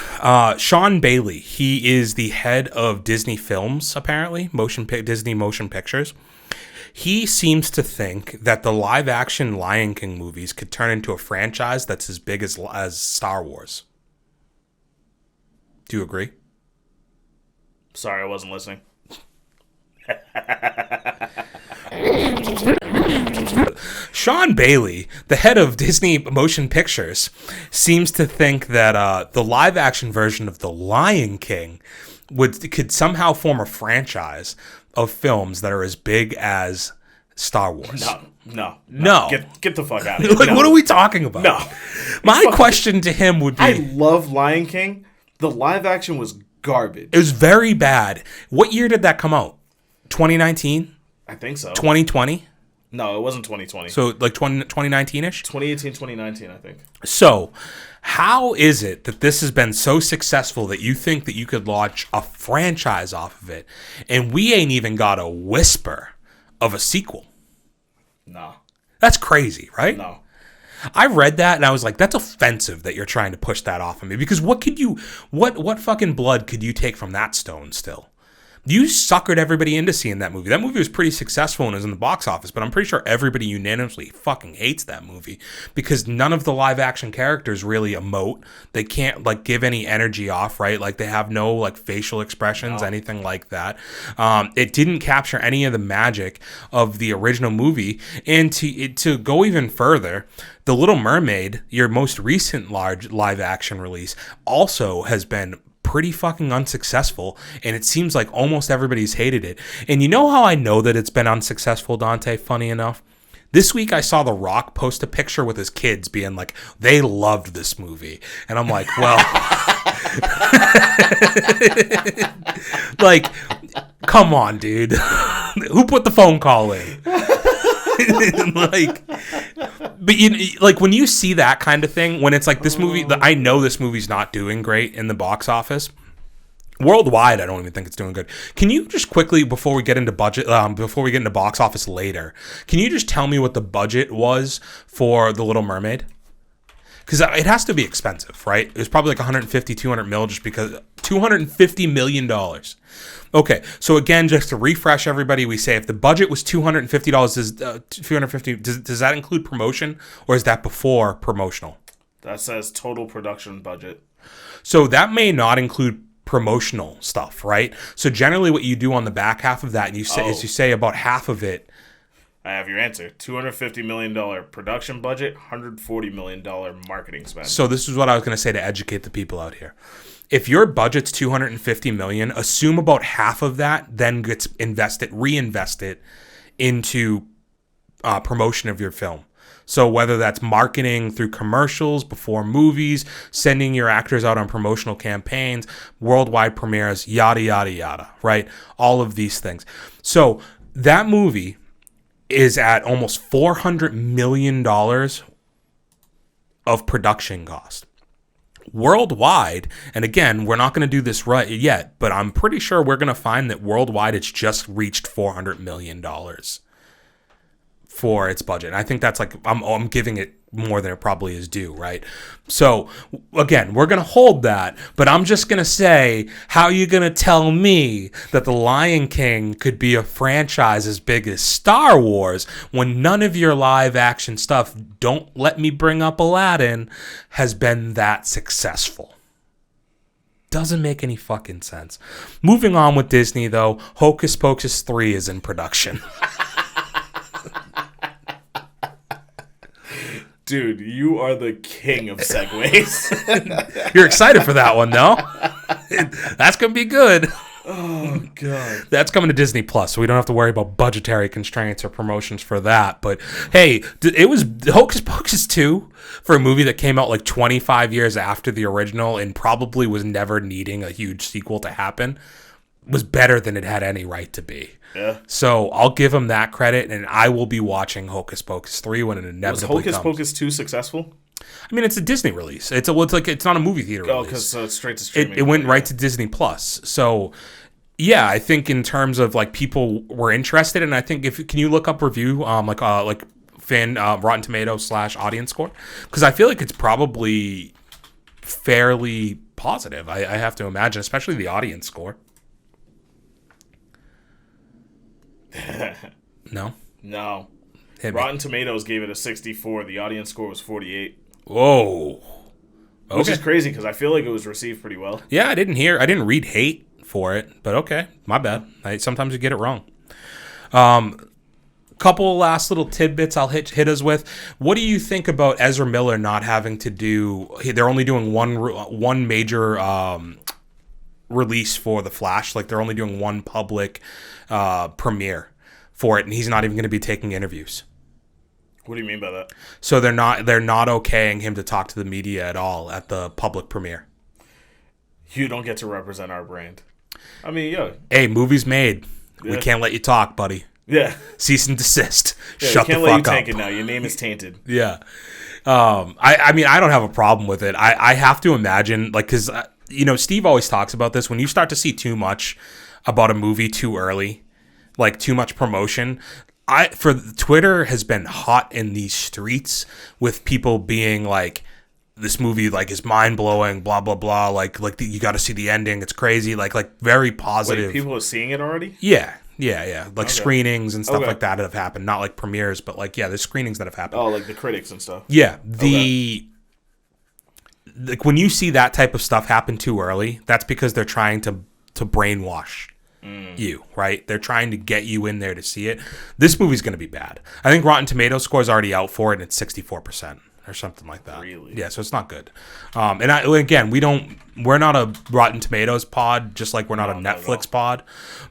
Sean Bailey, he is the head of Disney Films, apparently, Disney Motion Pictures. He seems to think that the live-action Lion King movies could turn into a franchise that's as big as Star Wars. Do you agree? Sorry, I wasn't listening. Sean Bailey, the head of Disney Motion Pictures, seems to think that the live-action version of The Lion King could somehow form a franchise of films that are as big as Star Wars. No. Get the fuck out of here. Like, what are we talking about? No. My question to him would be... I love Lion King. The live action was garbage. It was very bad. What year did that come out? 2019? I think so. 2020? No, it wasn't 2020. So, like 2019-ish? 2018, 2019, I think. So, how is it that this has been so successful that you think that you could launch a franchise off of it, and we ain't even got a whisper of a sequel? No. That's crazy, right? No. I read that and I was like, that's offensive that you're trying to push that off of me, because what fucking blood could you take from that stone still? You suckered everybody into seeing that movie. That movie was pretty successful and was in the box office, but I'm pretty sure everybody unanimously fucking hates that movie because none of the live action characters really emote. They can't like give any energy off, right? Like they have no like facial expressions, anything like that. It didn't capture any of the magic of the original movie. And to go even further, The Little Mermaid, your most recent large live action release, also has been pretty fucking unsuccessful, and it seems like almost everybody's hated it. And you know how I know that it's been unsuccessful, Dante? Funny enough, this week I saw The Rock post a picture with his kids being like, they loved this movie. And I'm like, well, like, come on, dude. Who put the phone call in? Like, but like when you see that kind of thing, when it's like this movie, I know this movie's not doing great in the box office. Worldwide, I don't even think it's doing good. Can you just quickly, before we get into budget, before we get into box office later, can you just tell me what the budget was for The Little Mermaid? Because it has to be expensive, right? It was probably like 150, 200 mil, just because $250 million. Okay, so again, just to refresh everybody, we say if the budget was $250, does that include promotion, or is that before promotional? That says total production budget. So that may not include promotional stuff, right? So generally what you do on the back half of that, is you say about half of it. I have your answer. $250 million production budget, $140 million marketing spend. So this is what I was going to say to educate the people out here. If your budget's $250 million, assume about half of that then gets reinvested into promotion of your film. So whether that's marketing through commercials, before movies, sending your actors out on promotional campaigns, worldwide premieres, yada, yada, yada, right? All of these things. So that movie is at almost $400 million of production cost. Worldwide, and again, we're not going to do this right yet, but I'm pretty sure we're going to find that worldwide it's just reached $400 million for its budget. And I think that's like, I'm giving it more than it probably is due, right? So again, we're going to hold that, but I'm just going to say, how are you going to tell me that The Lion King could be a franchise as big as Star Wars when none of your live action stuff, don't let me bring up Aladdin, has been that successful? Doesn't make any fucking sense. Moving on with Disney though, Hocus Pocus 3 is in production. Dude, you are the king of segues. You're excited for that one, though. That's going to be good. Oh, God. That's coming to Disney Plus, so we don't have to worry about budgetary constraints or promotions for that. But, hey, it was Hocus Pocus 2 for a movie that came out like 25 years after the original and probably was never needing a huge sequel to happen. was better than it had any right to be. Yeah. So I'll give him that credit, and I will be watching Hocus Pocus 3 when it inevitably Was Hocus comes. Pocus 2 successful? I mean, it's a Disney release. It's not a movie theater release. Oh, because it's straight to streaming. It went right to Disney Plus. So yeah, I think in terms of like people were interested, and I think can you look up review like fan Rotten Tomatoes / audience score, because I feel like it's probably fairly positive. I have to imagine, especially the audience score. No. Rotten Tomatoes gave it a 64. The audience score was 48. Whoa. Okay. Which is crazy because I feel like it was received pretty well. Yeah, I didn't read hate for it, but okay, my bad. Sometimes you get it wrong. Couple of last little tidbits I'll hit us with. What do you think about Ezra Miller not having to do? They're only doing one major release for The Flash. Like they're only doing one public premiere for it, and he's not even going to be taking interviews. What do you mean by that? So they're not okaying him to talk to the media at all at the public premiere. You don't get to represent our brand. I mean, yeah. Hey, movie's made. Yeah. We can't let you talk, buddy. Yeah. Cease and desist. Yeah, Shut the fuck up. We can't let you tank it now. Your name is tainted. Yeah. I mean, I don't have a problem with it. I have to imagine, like, because, Steve always talks about this. When you start to see too much about a movie too early, like too much promotion, Twitter has been hot in these streets with people being like, this movie like is mind blowing, blah blah blah. Like you got to see the ending. It's crazy. Like very positive. Wait, people are seeing it already? Yeah. Like screenings and stuff like that have happened. Not like premieres, but like there's screenings that have happened. Oh, like the critics and stuff. Yeah. Like when you see that type of stuff happen too early, that's because they're trying to brainwash you, right? They're trying to get you in there to see it. This movie's going to be bad. I think Rotten Tomatoes score is already out for it, and it's 64%. Or something like that. Really? Yeah, so it's not good. We're not a Rotten Tomatoes pod, just like we're not a Netflix pod,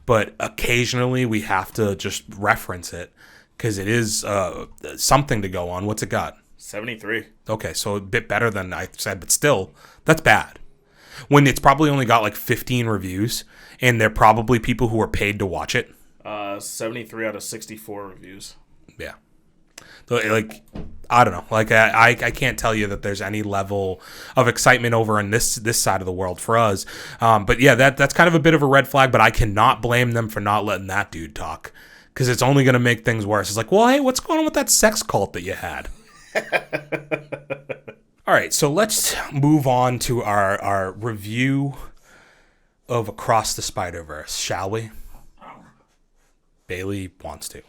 but occasionally we have to just reference it because it is something to go on. What's it got? 73. Okay, so a bit better than I said, but still, that's bad. When it's probably only got like 15 reviews, and they're probably people who are paid to watch it. 73 out of 64 reviews. Yeah. Like, I don't know. Like, I can't tell you that there's any level of excitement over on this side of the world for us. But yeah, that's kind of a bit of a red flag, but I cannot blame them for not letting that dude talk, because it's only going to make things worse. It's like, well, hey, what's going on with that sex cult that you had? All right, so let's move on to our review of Across the Spiderverse, shall we? Bailey wants to.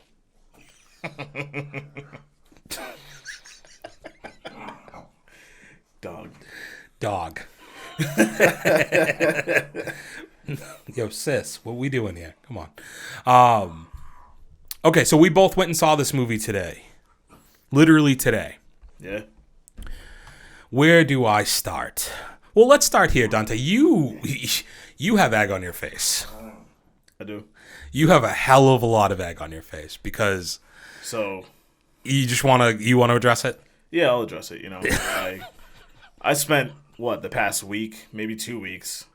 Dog. Yo, sis, what we doing here? Come on. Okay, so we both went and saw this movie today. Literally today. Yeah. Where do I start? Well, let's start here, Dante. You have egg on your face. I do. You have a hell of a lot of egg on your face because. So. You want to address it? Yeah, I'll address it. I spent the past week, maybe 2 weeks,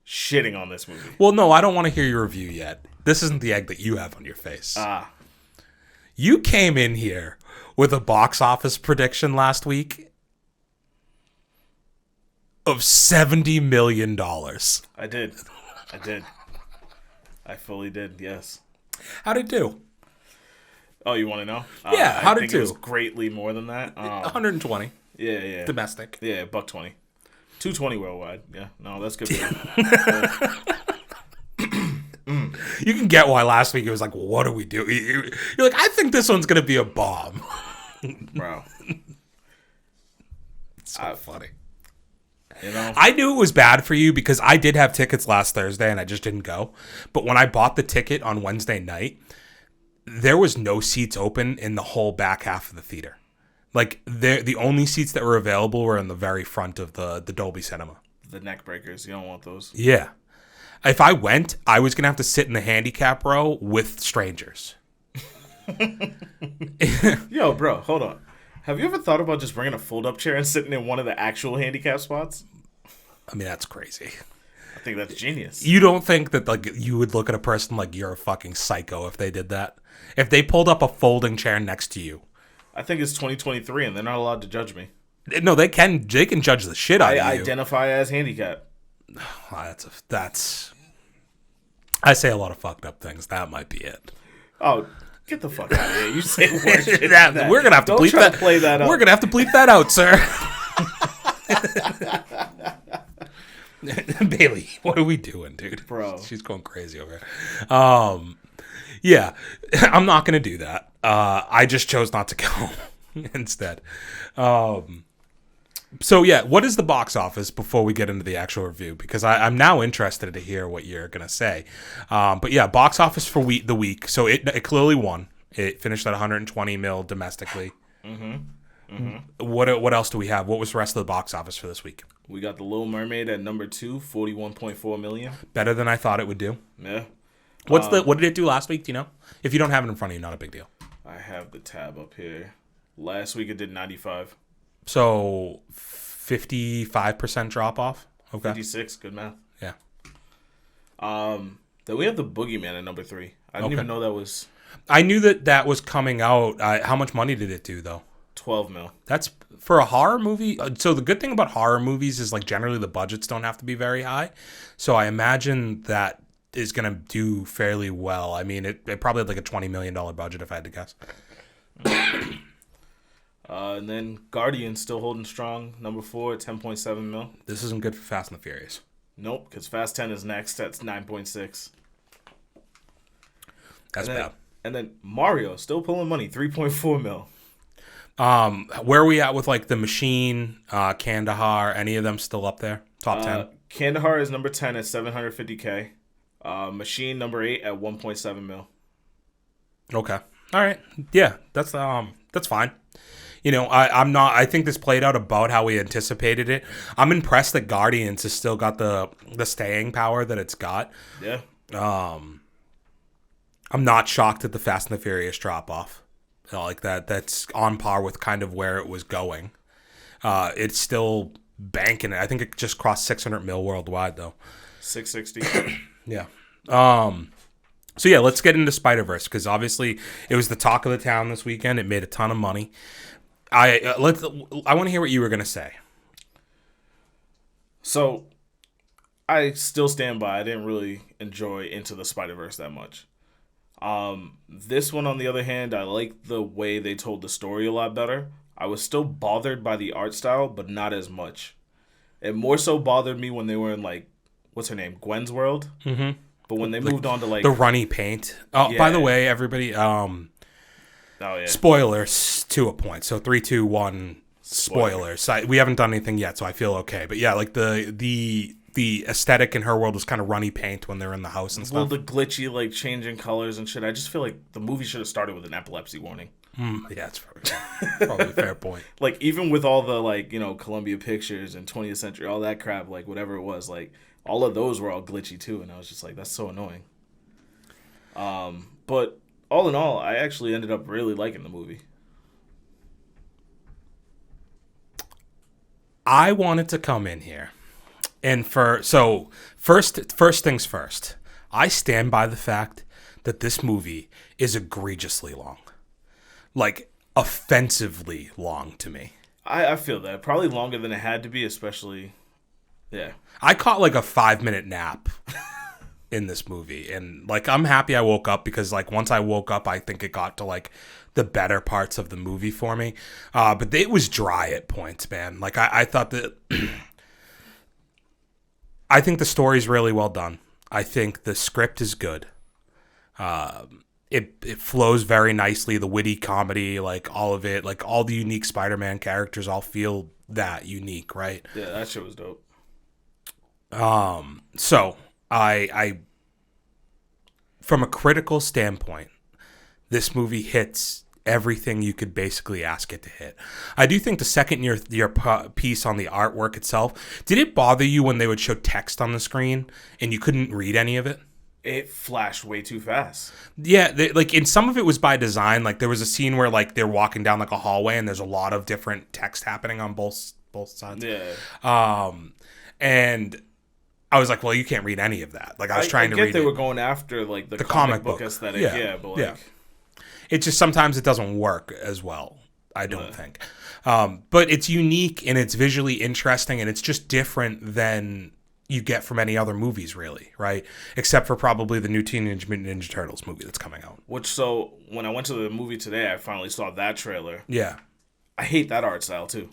shitting on this movie. Well, no, I don't want to hear your review yet. This isn't the egg that you have on your face. You came in here with a box office prediction last week of $70 million. I did. I fully did, yes. How'd it do? Oh, you want to know? Yeah, how'd it do? It was greatly more than that. 120. Yeah. Domestic. Yeah, $120. $220 worldwide. Yeah, no, that's good. You can get why last week it was like, well, what do we do? You're like, I think this one's going to be a bomb. Bro. It's so funny. You I knew it was bad for you because I did have tickets last Thursday and I just didn't go. But when I bought the ticket on Wednesday night, there was no seats open in the whole back half of the theater. Like, the only seats that were available were in the very front of the Dolby Cinema. The neck breakers. You don't want those. Yeah. If I went, I was going to have to sit in the handicap row with strangers. Yo, bro, hold on. Have you ever thought about just bringing a fold-up chair and sitting in one of the actual handicap spots? I mean, that's crazy. I think that's genius. You don't think that like you would look at a person like you're a fucking psycho if they did that? If they pulled up a folding chair next to you? I think it's 2023 and they're not allowed to judge me. No, they can judge the shit out of you. I identify as handicapped. That's I say a lot of fucked up things. That might be it. Oh, get the fuck out of here. You say worse shit than that. We're going to have to bleep that. Play that up. We're going to have to bleep that out, sir. Bailey, what are we doing, dude? Bro. She's going crazy over here. Yeah, I'm not going to do that. I just chose not to go instead. So, yeah, what is the box office before we get into the actual review? Because I'm now interested to hear what you're going to say. But, yeah, box office for the week. So, it clearly won. It finished at 120 mil domestically. What else do we have? What was the rest of the box office for this week? We got The Little Mermaid at number 2, 41.4 million. Better than I thought it would do. Yeah. What did it do last week? Do you know? If you don't have it in front of you, not a big deal. I have the tab up here. Last week it did 95. So 55% drop off. Okay. 56, good math. Yeah. Then we have The Boogeyman at number 3. I didn't even know that was. I knew that was coming out. How much money did it do though? 12 mil. That's for a horror movie. So the good thing about horror movies is like generally the budgets don't have to be very high. So I imagine that is going to do fairly well. I mean, it probably had like a $20 million budget if I had to guess. And then Guardians still holding strong. Number 4 at 10.7 mil. This isn't good for Fast and the Furious. Nope, because Fast 10 is next. That's 9.6. That's bad. And then Mario still pulling money. 3.4 mil. Where are we at with like The Machine, Kandahar? Any of them still up there? Top 10? Kandahar is number 10 at 750K. Machine number 8 at 1.7 mil. Okay. All right. Yeah, that's fine. You know, I think this played out about how we anticipated it. I'm impressed that Guardians has still got the staying power that it's got. Yeah. I'm not shocked at the Fast and the Furious drop off. You know, like that's on par with kind of where it was going. It's still banking it. I think it just crossed 600 mil worldwide though. 660. Yeah. So yeah, let's get into Spiderverse because obviously it was the talk of the town this weekend. It made a ton of money. I want to hear what you were gonna say. So, I still stand by. I didn't really enjoy Into the Spider-Verse that much. This one, on the other hand, I like the way they told the story a lot better. I was still bothered by the art style, but not as much. It more so bothered me when they were in like, what's her name, Gwen's world. Mm-hmm. But when they moved on to like the runny paint. Oh, yeah. By the way, everybody. Oh yeah. Spoilers to a point. So 3, 2, 1. Spoilers. We haven't done anything yet, so I feel okay. But yeah, like the aesthetic in her world was kind of runny paint when they're in the house and stuff. Well, the glitchy like changing colors and shit. I just feel like the movie should have started with an epilepsy warning. Yeah, it's probably a fair point. Like even with all the like Columbia Pictures and 20th Century, all that crap, like whatever it was, like all of those were all glitchy too, and I was just like, that's so annoying. But all in all, I actually ended up really liking the movie. I wanted to come in here, and first things first, I stand by the fact that this movie is egregiously long, like offensively long to me. I feel that probably longer than it had to be, especially, yeah. I caught like a 5-minute nap in this movie, and like I'm happy I woke up because like once I woke up, I think it got to like the better parts of the movie for me. But it was dry at points, man. Like I thought that I think the story's really well done. I think the script is good. It flows very nicely. The witty comedy, like all of it, like all the unique Spider-Man characters all feel that unique, right? Yeah, that shit was dope. So I from a critical standpoint, this movie hits everything you could basically ask it to hit. I do think the second your piece on the artwork itself, did it bother you when they would show text on the screen and you couldn't read any of it? It flashed way too fast. Yeah, like in some of it was by design. Like there was a scene where like they're walking down like a hallway and there's a lot of different text happening on both sides. Yeah. And I was like, well, you can't read any of that. Like I was trying to read. They were going after like the comic book aesthetic. Yeah, but like, It's just sometimes it doesn't work as well. I don't think. But it's unique and it's visually interesting and it's just different than you get from any other movies, really, right? Except for probably the new Teenage Mutant Ninja Turtles movie that's coming out. So when I went to the movie today, I finally saw that trailer. Yeah. I hate that art style too.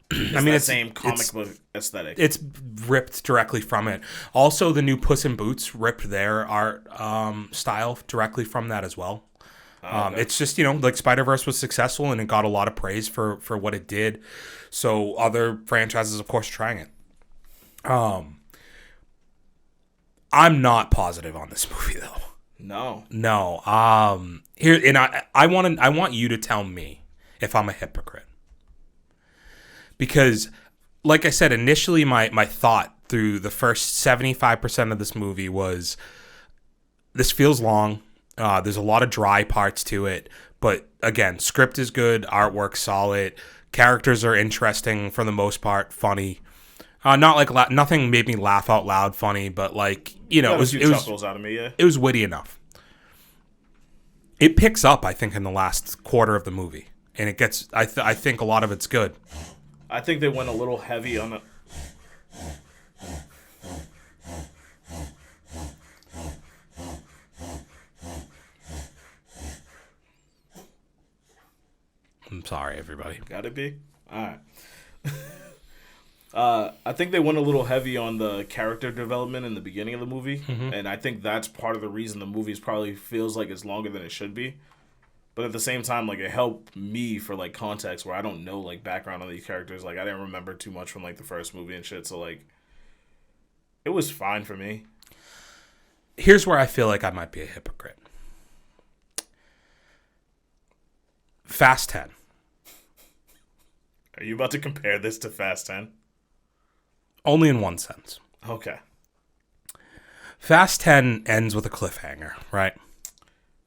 It's the same comic book aesthetic. It's ripped directly from it. Also, the new Puss in Boots ripped their art style directly from that as well. Okay. It's just, like Spider-Verse was successful and it got a lot of praise for what it did. So other franchises, of course, are trying it. I'm not positive on this movie though. No. Here, and I want you to tell me if I'm a hypocrite. Because, like I said, initially my thought through the first 75% of this movie was, this feels long. There's a lot of dry parts to it. But, again, script is good, artwork's solid, characters are interesting for the most part, funny. Nothing made me laugh out loud funny, but, it was chuckles out of me, yeah. It was witty enough. It picks up, I think, in the last quarter of the movie. And it gets, I think a lot of it's good. I think they went a little heavy on it. I'm sorry, everybody. Gotta be? Alright. I think they went a little heavy on the character development in the beginning of the movie. Mm-hmm. And I think that's part of the reason the movie probably feels like it's longer than it should be. But at the same time, it helped me for, context where I don't know, background on these characters. I didn't remember too much from, the first movie and shit. So, it was fine for me. Here's where I feel like I might be a hypocrite. Fast 10. Are you about to compare this to Fast 10? Only in one sense. Okay. Fast 10 ends with a cliffhanger, right?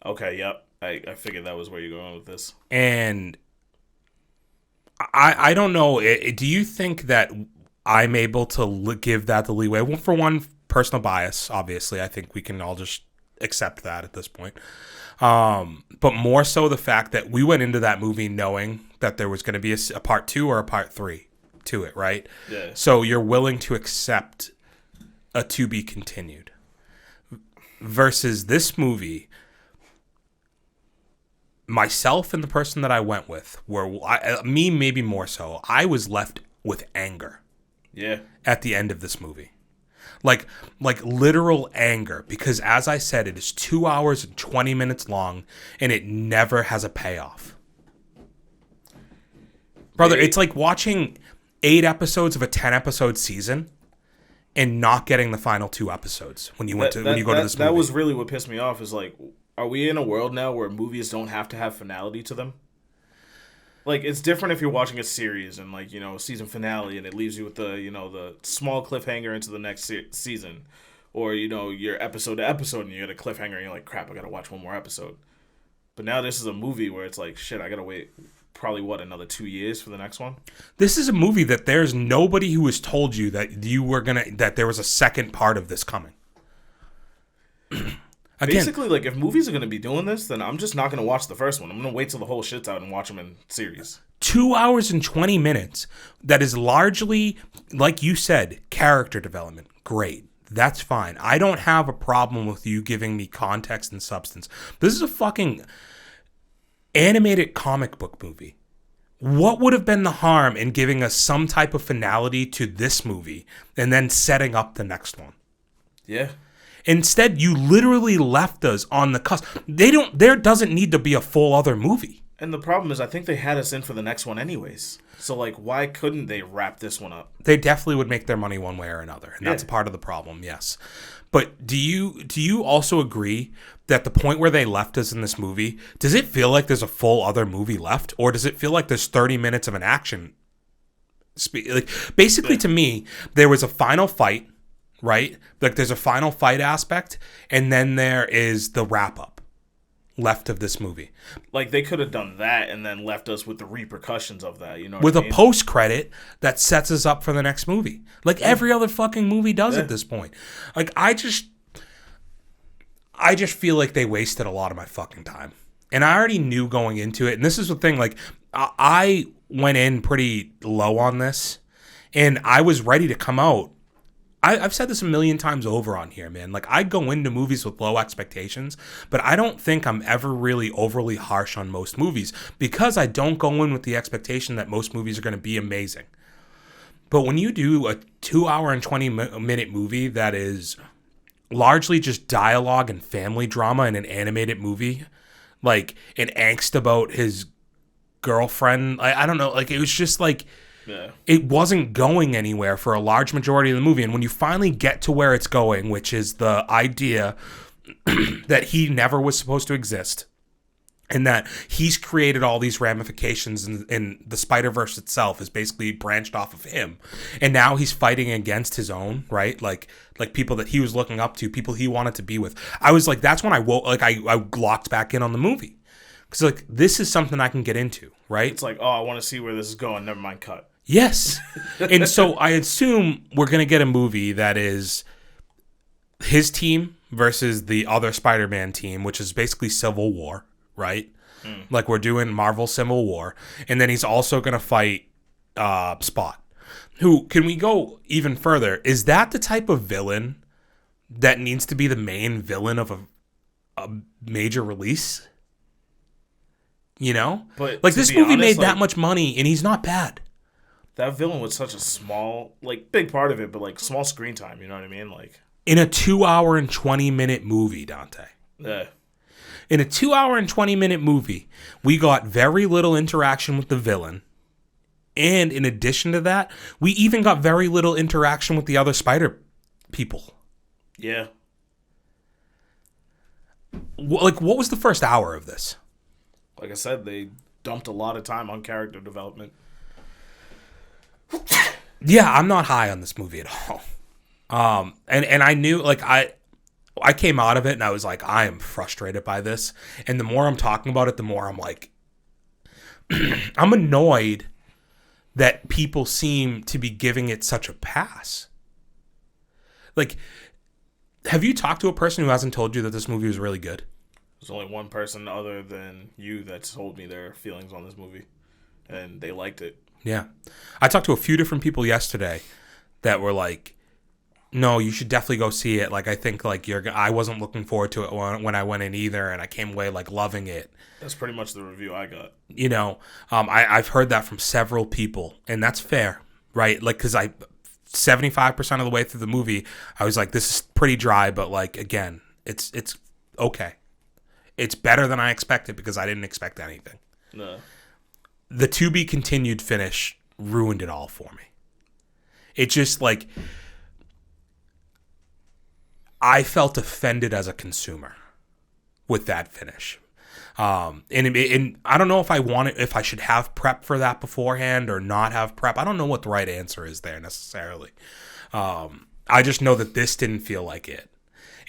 Okay, yep. I figured that was where you're going with this. And I don't know. Do you think that I'm able to give that the leeway? Well, for one, personal bias, obviously. I think we can all just accept that at this point. But more so the fact that we went into that movie knowing that there was going to be a part 2 or a part 3 to it, right? Yeah. So you're willing to accept a to be continued. Versus this movie, myself and the person that I went with me maybe more so. I was left with anger. Yeah. At the end of this movie. Like literal anger, because as I said, it is 2 hours and 20 minutes long and it never has a payoff. Brother, it's like watching 8 episodes of a 10-episode season and not getting the final 2 episodes when you go to this movie. That was really what pissed me off is are we in a world now where movies don't have to have finality to them? It's different if you're watching a series and, season finale and it leaves you with the small cliffhanger into the next season. Or, you're episode to episode and you get a cliffhanger and you're like, crap, I gotta watch one more episode. But now this is a movie where it's shit, I gotta wait probably, another 2 years for the next one? This is a movie that there's nobody who has told you that there was a second part of this coming. Again, basically, if movies are going to be doing this, then I'm just not going to watch the first one. I'm going to wait till the whole shit's out and watch them in series. 2 hours and 20 minutes. That is largely, like you said, character development. Great. That's fine. I don't have a problem with you giving me context and substance. This is a fucking animated comic book movie. What would have been the harm in giving us some type of finality to this movie and then setting up the next one? Yeah. Instead, you literally left us on the cusp. There doesn't need to be a full other movie. And the problem is, I think they had us in for the next one anyways. So, why couldn't they wrap this one up? They definitely would make their money one way or another. And that's a part of the problem, yes. But do you also agree that the point where they left us in this movie, does it feel like there's a full other movie left? Or does it feel like there's 30 minutes of an action? Basically, to me, there was a final fight. Right? There's a final fight aspect, and then there is the wrap up. left of this movie. Like, they could have done that and then left us with the repercussions of that, you know With what I mean? a post-credit that sets us up for the next movie. Like every other fucking movie does at this point. Like, I just feel like they wasted a lot of my fucking time. And I already knew going into it. And this is the thing, like, I went in pretty low on this. And I was ready to come out. I've said this a million times over on here, man. Like, I go into movies with low expectations, but I don't think I'm ever really overly harsh on most movies because I don't go in with the expectation that most movies are going to be amazing. But when you do a 2 hour and 20-minute movie that is largely just dialogue and family drama in an animated movie, like an angst about his girlfriend, I don't know, like it was just like... Yeah. It wasn't going anywhere for a large majority of the movie. And when you finally get to where it's going, which is the idea that he never was supposed to exist and that he's created all these ramifications and the Spiderverse itself is basically branched off of him. And now he's fighting against his own, right? Like people that he was looking up to, people he wanted to be with. I was like, that's when I locked back in on the movie. Because like, this is something I can get into, right? It's like, oh, I want to see where this is going. Never mind, cut. Yes. And so I assume we're going to get a movie that is his team versus the other Spider-Man team, which is basically Civil War, right? Like we're doing Marvel Civil War. And then he's also going to fight Spot. Who, can we go even further? Is that the type of villain that needs to be the main villain of a major release? You know? But like this movie made that much money and he's not bad. That villain was such a small, like, big part of it, but, like, small screen time, you know what I mean? Like, in a 2 hour and 20-minute movie, Dante. Yeah. In a 2 hour and 20-minute movie, we got very little interaction with the villain. And in addition to that, we even got very little interaction with the other spider people. Yeah. Like, what was the first hour of this? Like I said, they dumped a lot of time on character development. Yeah, I'm not high on this movie at all. And I knew, like, I came out of it and I was like, I am frustrated by this. And the more I'm talking about it, the more I'm like, I'm annoyed that people seem to be giving it such a pass. Like, have you talked to a person who hasn't told you that this movie was really good? There's only one person other than you that told me their feelings on this movie, and they liked it. Yeah. I talked to a few different people yesterday that were like, no, you should definitely go see it. Like, I think, like, I wasn't looking forward to it when I went in either, and I came away, like, loving it. That's pretty much the review I got. You know, I've heard that from several people, and that's fair, right? Like, because 75% of the way through the movie, I was like, this is pretty dry, but, like, again, it's okay. It's better than I expected because I didn't expect anything. No. The to be continued finish ruined it all for me. It just, like, I felt offended as a consumer with that finish. And I don't know if I should have prep for that beforehand or not have prep. I don't know what the right answer is there necessarily. I just know that this didn't feel like it.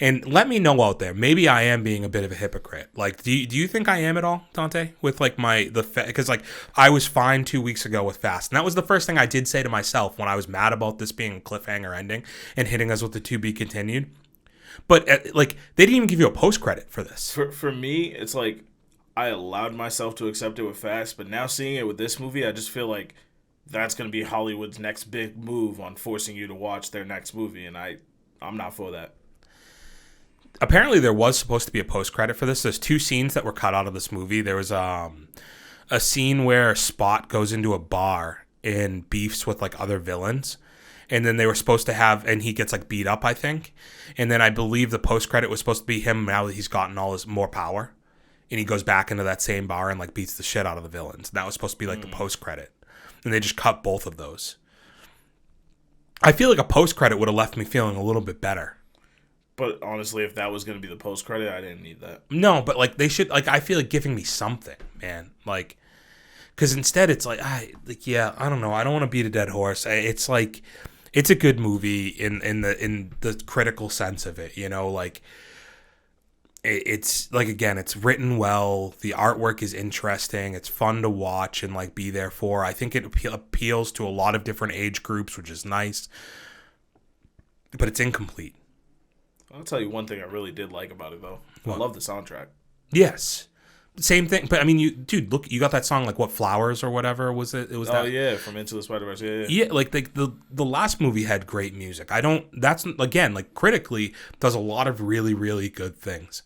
And let me know out there. Maybe I am being a bit of a hypocrite. Like, do you think I am at all, Dante? With like because like I was fine 2 weeks ago with Fast, and that was the first thing I did say to myself when I was mad about this being a cliffhanger ending and hitting us with the to be continued. But like they didn't even give you a post credit for this. For me, it's like I allowed myself to accept it with Fast, but now seeing it with this movie, I just feel like that's gonna be Hollywood's next big move on forcing you to watch their next movie, and I'm not for that. Apparently there was supposed to be a post-credit for this. There's 2 scenes that were cut out of this movie. There was a scene where Spot goes into a bar and beefs with like other villains. And then they were supposed to have, and he gets like beat up, I think. And then I believe the post-credit was supposed to be him now that he's gotten all his more power. And he goes back into that same bar and like beats the shit out of the villains. And that was supposed to be like the post-credit. And they just cut both of those. I feel like a post-credit would have left me feeling a little bit better. But honestly, if that was going to be the post-credit, I didn't need that. No, but like they should, like I feel like giving me something, man. Like, because instead it's like, I don't know. I don't want to beat a dead horse. It's like, it's a good movie in the critical sense of it, you know. Like, it's like, again, it's written well. The artwork is interesting. It's fun to watch and like be there for. I think it appeals to a lot of different age groups, which is nice. But it's incomplete. I'll tell you one thing I really did like about it, though. What? I love the soundtrack. Yes. Same thing. But I mean, look, you got that song, like, what, Flowers or whatever was it? It was that. Oh, yeah, from Into the Spiderverse. Yeah. Yeah, like the last movie had great music. That's, again, like, critically does a lot of really, really good things.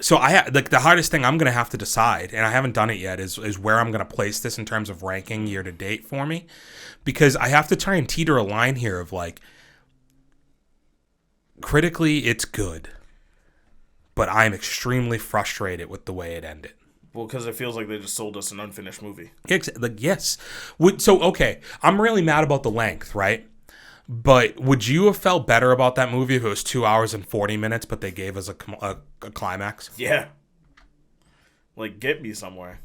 So like, the hardest thing I'm going to have to decide, and I haven't done it yet, is where I'm going to place this in terms of ranking year to date for me. Because I have to try and teeter a line here of, like, critically, it's good. But I'm extremely frustrated with the way it ended. Well, because it feels like they just sold us an unfinished movie. Yes. So, okay, I'm really mad about the length, right? But would you have felt better about that movie if it was 2 hours and 40 minutes, but they gave us a climax? Yeah. Like, get me somewhere.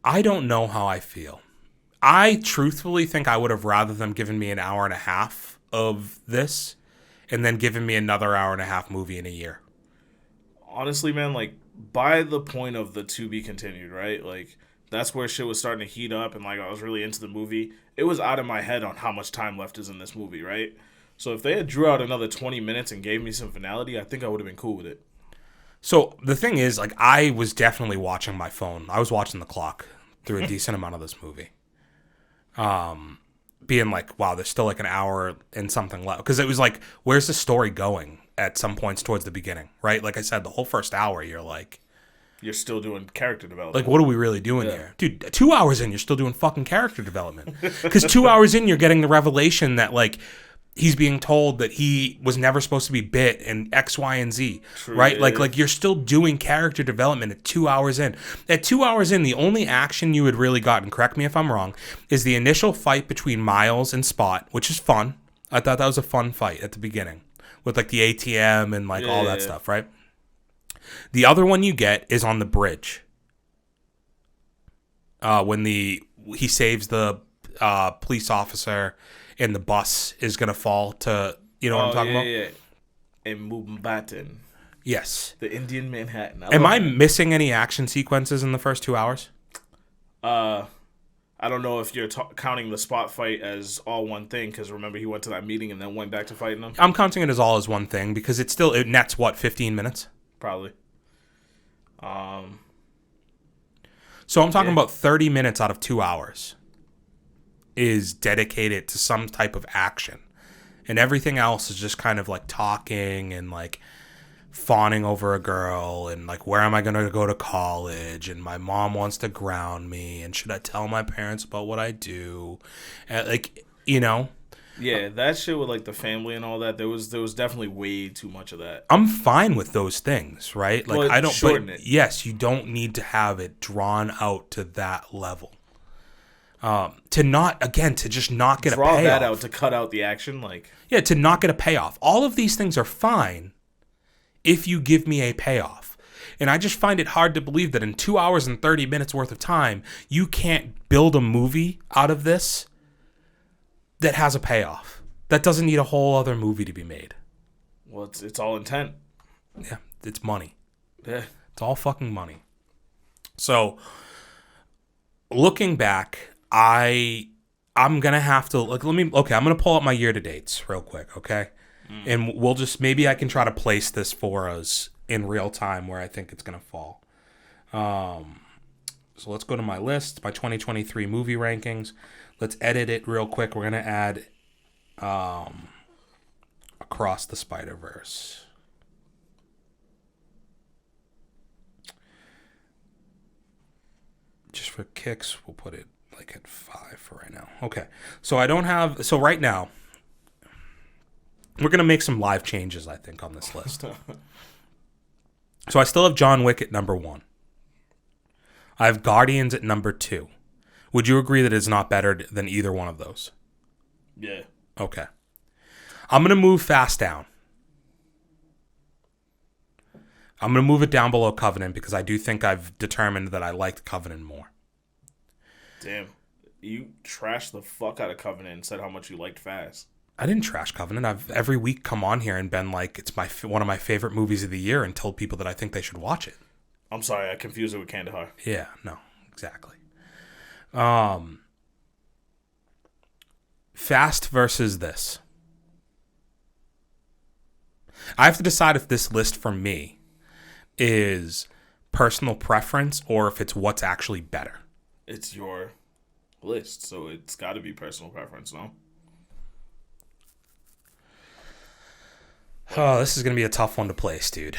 I don't know how I feel. I truthfully think I would have rather them given me an hour and a half of this and then given me another hour and a half movie in a year. Honestly, man, like, by the point of the to be continued, right? Like, that's where shit was starting to heat up, and, like, I was really into the movie. It was out of my head on how much time left is in this movie, right? So if they had drew out another 20 minutes and gave me some finality, I think I would have been cool with it. So the thing is, like, I was definitely watching my phone. I was watching the clock through a decent amount of this movie. Being like, wow, there's still like an hour and something left. Because it was like, where's the story going at some points towards the beginning, right? Like I said, the whole first hour, you're like... You're still doing character development. Like, what are we really doing here? Dude, 2 hours in, you're still doing fucking character development. Because 2 hours in, you're getting the revelation that, like, he's being told that he was never supposed to be bit and X, Y, and Z, True, right? yeah. Like you're still doing character development at 2 hours in. At 2 hours in, the only action you had really gotten, correct me if I'm wrong, is the initial fight between Miles and Spot, which is fun. I thought that was a fun fight at the beginning with, like, the ATM and, like, all that stuff, right? The other one you get is on the bridge. When he saves the police officer and the bus is going to fall to, you know what I'm talking about? Yeah. And Mumbai. Yes. The Indian Manhattan. Am I missing any action sequences in the first 2 hours? I don't know if you're counting the Spot fight as all one thing, because remember he went to that meeting and then went back to fighting them? I'm counting it as all as one thing because it nets, what, 15 minutes? Probably. So I'm talking about 30 minutes out of 2 hours is dedicated to some type of action. And everything else is just kind of like talking and like fawning over a girl and like, where am I going to go to college? And my mom wants to ground me. And should I tell my parents about what I do? And, like, you know. Yeah, that shit with, like, the family and all that, there was definitely way too much of that. I'm fine with those things, right? Like, I don't shorten it. Yes, you don't need to have it drawn out to that level. To just not get a payoff. Draw that out to cut out the action, like. Yeah, to not get a payoff. All of these things are fine if you give me a payoff. And I just find it hard to believe that in 2 hours and 30 minutes worth of time, you can't build a movie out of this that has a payoff. That doesn't need a whole other movie to be made. Well, it's all intent. Yeah, it's money. Yeah. It's all fucking money. So, looking back, I'm gonna have to I'm gonna pull up my year-to-dates real quick, okay? And we'll just, maybe I can try to place this for us in real time where I think it's gonna fall. So let's go to my list, my 2023 movie rankings. Let's edit it real quick. We're going to add Across the Spiderverse. Just for kicks, we'll put it like at 5 for right now. Okay. So right now, we're going to make some live changes, I think, on this list. So I still have John Wick at number 1. I have Guardians at number 2. Would you agree that it's not better than either one of those? Yeah. Okay. I'm going to move Fast down. I'm going to move it down below Covenant because I do think I've determined that I liked Covenant more. Damn. You trashed the fuck out of Covenant and said how much you liked Fast. I didn't trash Covenant. I've every week come on here and been like, it's one of my favorite movies of the year, and told people that I think they should watch it. I'm sorry, I confused it with Kandahar. Yeah, no, exactly. Fast versus this. I have to decide if this list for me is personal preference or if it's what's actually better. It's your list, so it's got to be personal preference, no? Oh, this is going to be a tough one to place, dude.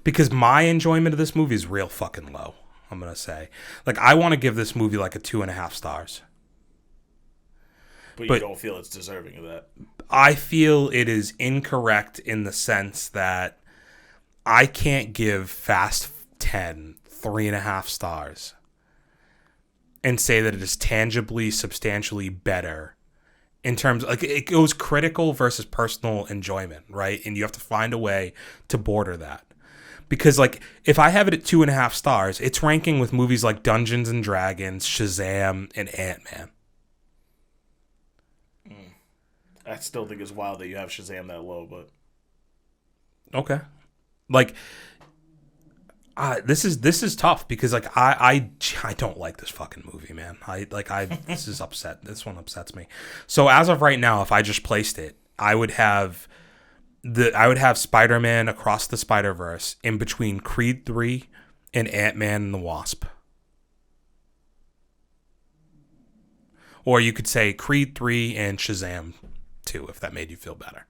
Because my enjoyment of this movie is real fucking low, I'm going to say. Like, I want to give this movie like a 2.5 stars. But you don't feel it's deserving of that. I feel it is incorrect in the sense that I can't give Fast 10 3.5 stars and say that it is tangibly, substantially better in terms of, like, it goes critical versus personal enjoyment, right? And you have to find a way to border that. Because, like, if I have it at 2.5 stars, it's ranking with movies like Dungeons and Dragons, Shazam, and Ant-Man. I still think it's wild that you have Shazam that low, but okay, like, this is tough because, like, I don't like this fucking movie, man. This is upset. This one upsets me. So as of right now, if I just placed it, I would have Spider-Man Across the Spiderverse in between Creed 3 and Ant-Man and the Wasp. Or you could say Creed 3 and Shazam 2, if that made you feel better.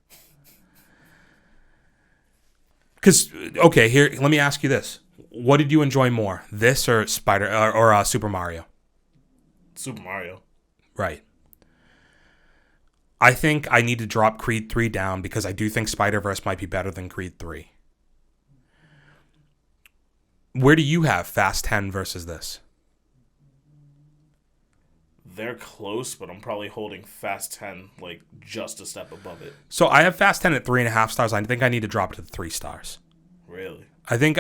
Because, okay, here, let me ask you this. What did you enjoy more, this or Super Mario? Super Mario. Right. I think I need to drop Creed 3 down because I do think Spider-Verse might be better than Creed 3. Where do you have Fast 10 versus this? They're close, but I'm probably holding Fast 10 like just a step above it. So I have Fast 10 at 3.5 stars. I think I need to drop it to 3 stars. Really? I think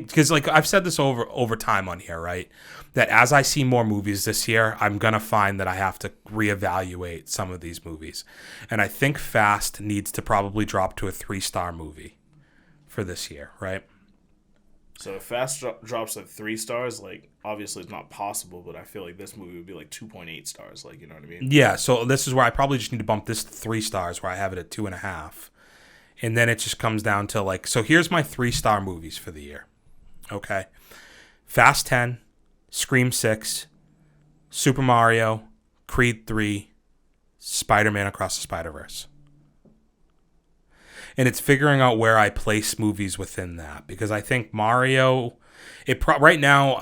because, like, I've said this over time on here, right? That as I see more movies this year, I'm gonna find that I have to reevaluate some of these movies, and I think Fast needs to probably drop to a 3-star movie for this year, right? So if Fast drops at 3 stars, like, obviously it's not possible, but I feel like this movie would be like 2.8 stars, like, you know what I mean? Yeah, so this is where I probably just need to bump this to 3 stars, where I have it at 2.5. And then it just comes down to, like, so here's my 3-star movies for the year. Okay. Fast 10, Scream 6, Super Mario, Creed 3, Spider-Man Across the Spider-Verse. And it's figuring out where I place movies within that, because I think Mario, right now,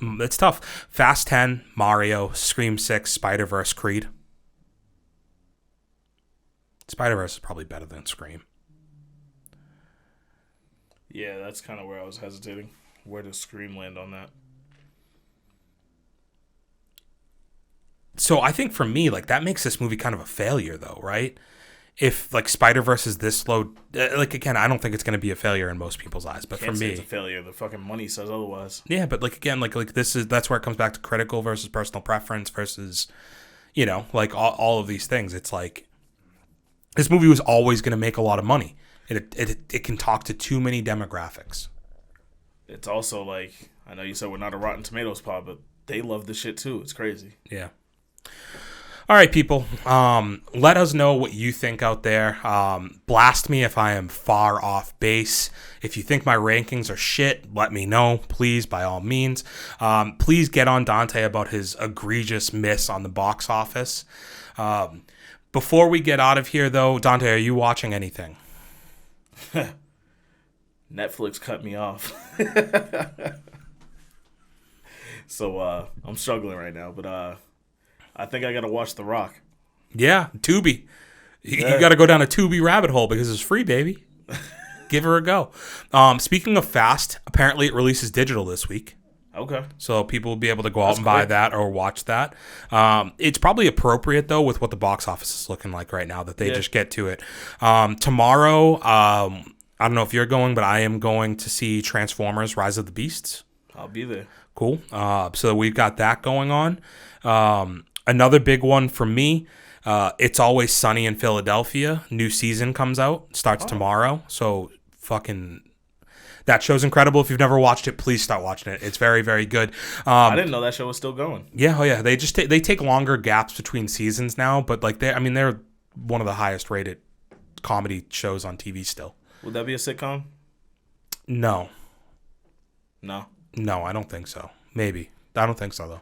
it's tough. Fast 10, Mario, Scream 6, Spider-Verse, Creed. Spider-Verse is probably better than Scream. Yeah, that's kind of where I was hesitating. Where does Scream land on that? So I think for me, like, that makes this movie kind of a failure, though, right? If, like, Spider-Verse is this low, like, again, I don't think it's going to be a failure in most people's eyes, but for me, it's a failure. The fucking money says otherwise. Yeah, but, like, again, like that's where it comes back to critical versus personal preference versus, you know, like, all of these things. It's like, this movie was always going to make a lot of money. It can talk to too many demographics. It's also like, I know you said we're not a Rotten Tomatoes pod, but they love this shit too. It's crazy. Yeah. All right, people. Let us know what you think out there. Blast me if I am far off base. If you think my rankings are shit, let me know, please, by all means. Please get on Dante about his egregious miss on the box office. Before we get out of here, though, Dante, are you watching anything? Netflix cut me off. So I'm struggling right now, but I think I got to watch The Rock. Yeah, Tubi. You got to go down a Tubi rabbit hole because it's free, baby. Give her a go. Speaking of Fast, apparently it releases digital this week. Okay. So people will be able to go out and buy that or watch that. It's probably appropriate, though, with what the box office is looking like right now, that they just get to it. Tomorrow, I don't know if you're going, but I am going to see Transformers: Rise of the Beasts. I'll be there. Cool. So we've got that going on. Another big one for me, It's Always Sunny in Philadelphia. New season comes out. Starts tomorrow. So fucking... That show's incredible. If you've never watched it, please start watching it. It's very, very good. I didn't know that show was still going. Yeah, oh yeah. They just they take longer gaps between seasons now, but like they're one of the highest rated comedy shows on TV still. Would that be a sitcom? No. No, I don't think so. Maybe. I don't think so though.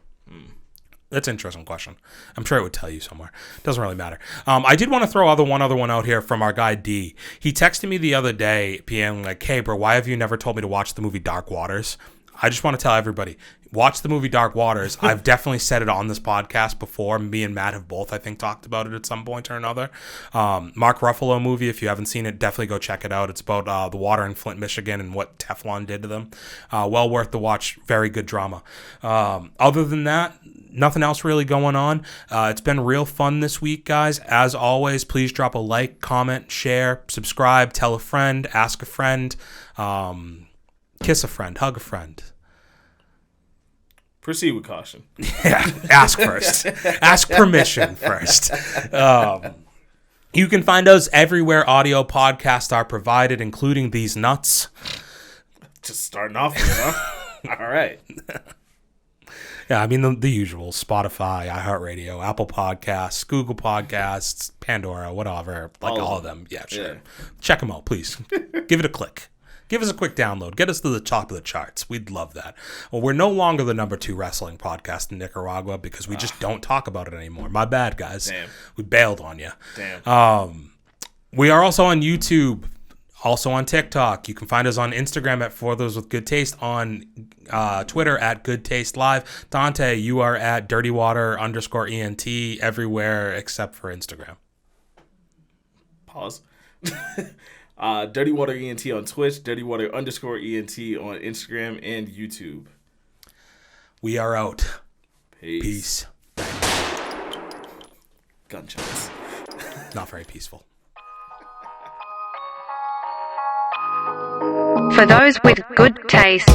That's an interesting question. I'm sure it would tell you somewhere. Doesn't really matter. I did want to throw one other one out here from our guy D. He texted me the other day, PM, like, hey, bro, why have you never told me to watch the movie Dark Waters? I just want to tell everybody, watch the movie Dark Waters. I've definitely said it on this podcast before. Me and Matt have both, I think, talked about it at some point or another. Mark Ruffalo movie. If you haven't seen it, definitely go check it out. It's about the water in Flint, Michigan, and what Teflon did to them. Well worth the watch. Very good drama. Other than that, nothing else really going on. It's been real fun this week, guys. As always, please drop a like, comment, share, subscribe, tell a friend, ask a friend, kiss a friend, hug a friend. Proceed with caution. Yeah, ask first. Ask permission first. You can find us everywhere audio podcasts are provided, including these nuts. Just starting off with, huh? All right. Yeah, I mean the usual: Spotify, iHeartRadio, Apple Podcasts, Google Podcasts, Pandora, whatever. Like all of them. Yeah, sure. Yeah. Check them out, please. Give it a click. Give us a quick download. Get us to the top of the charts. We'd love that. Well, we're no longer the number 2 wrestling podcast in Nicaragua because we just don't talk about it anymore. My bad, guys. Damn. We bailed on you. Damn. We are also on YouTube, also on TikTok. You can find us on Instagram at For Those With Good Taste, on Twitter at Good Taste Live. Dante, you are at dirtywater_ENT everywhere except for Instagram. Pause. Dirty Water ENT on Twitch, dirtywater_ENT on Instagram and YouTube. We are out. Peace. Gunshots. Not very peaceful. For those with good taste.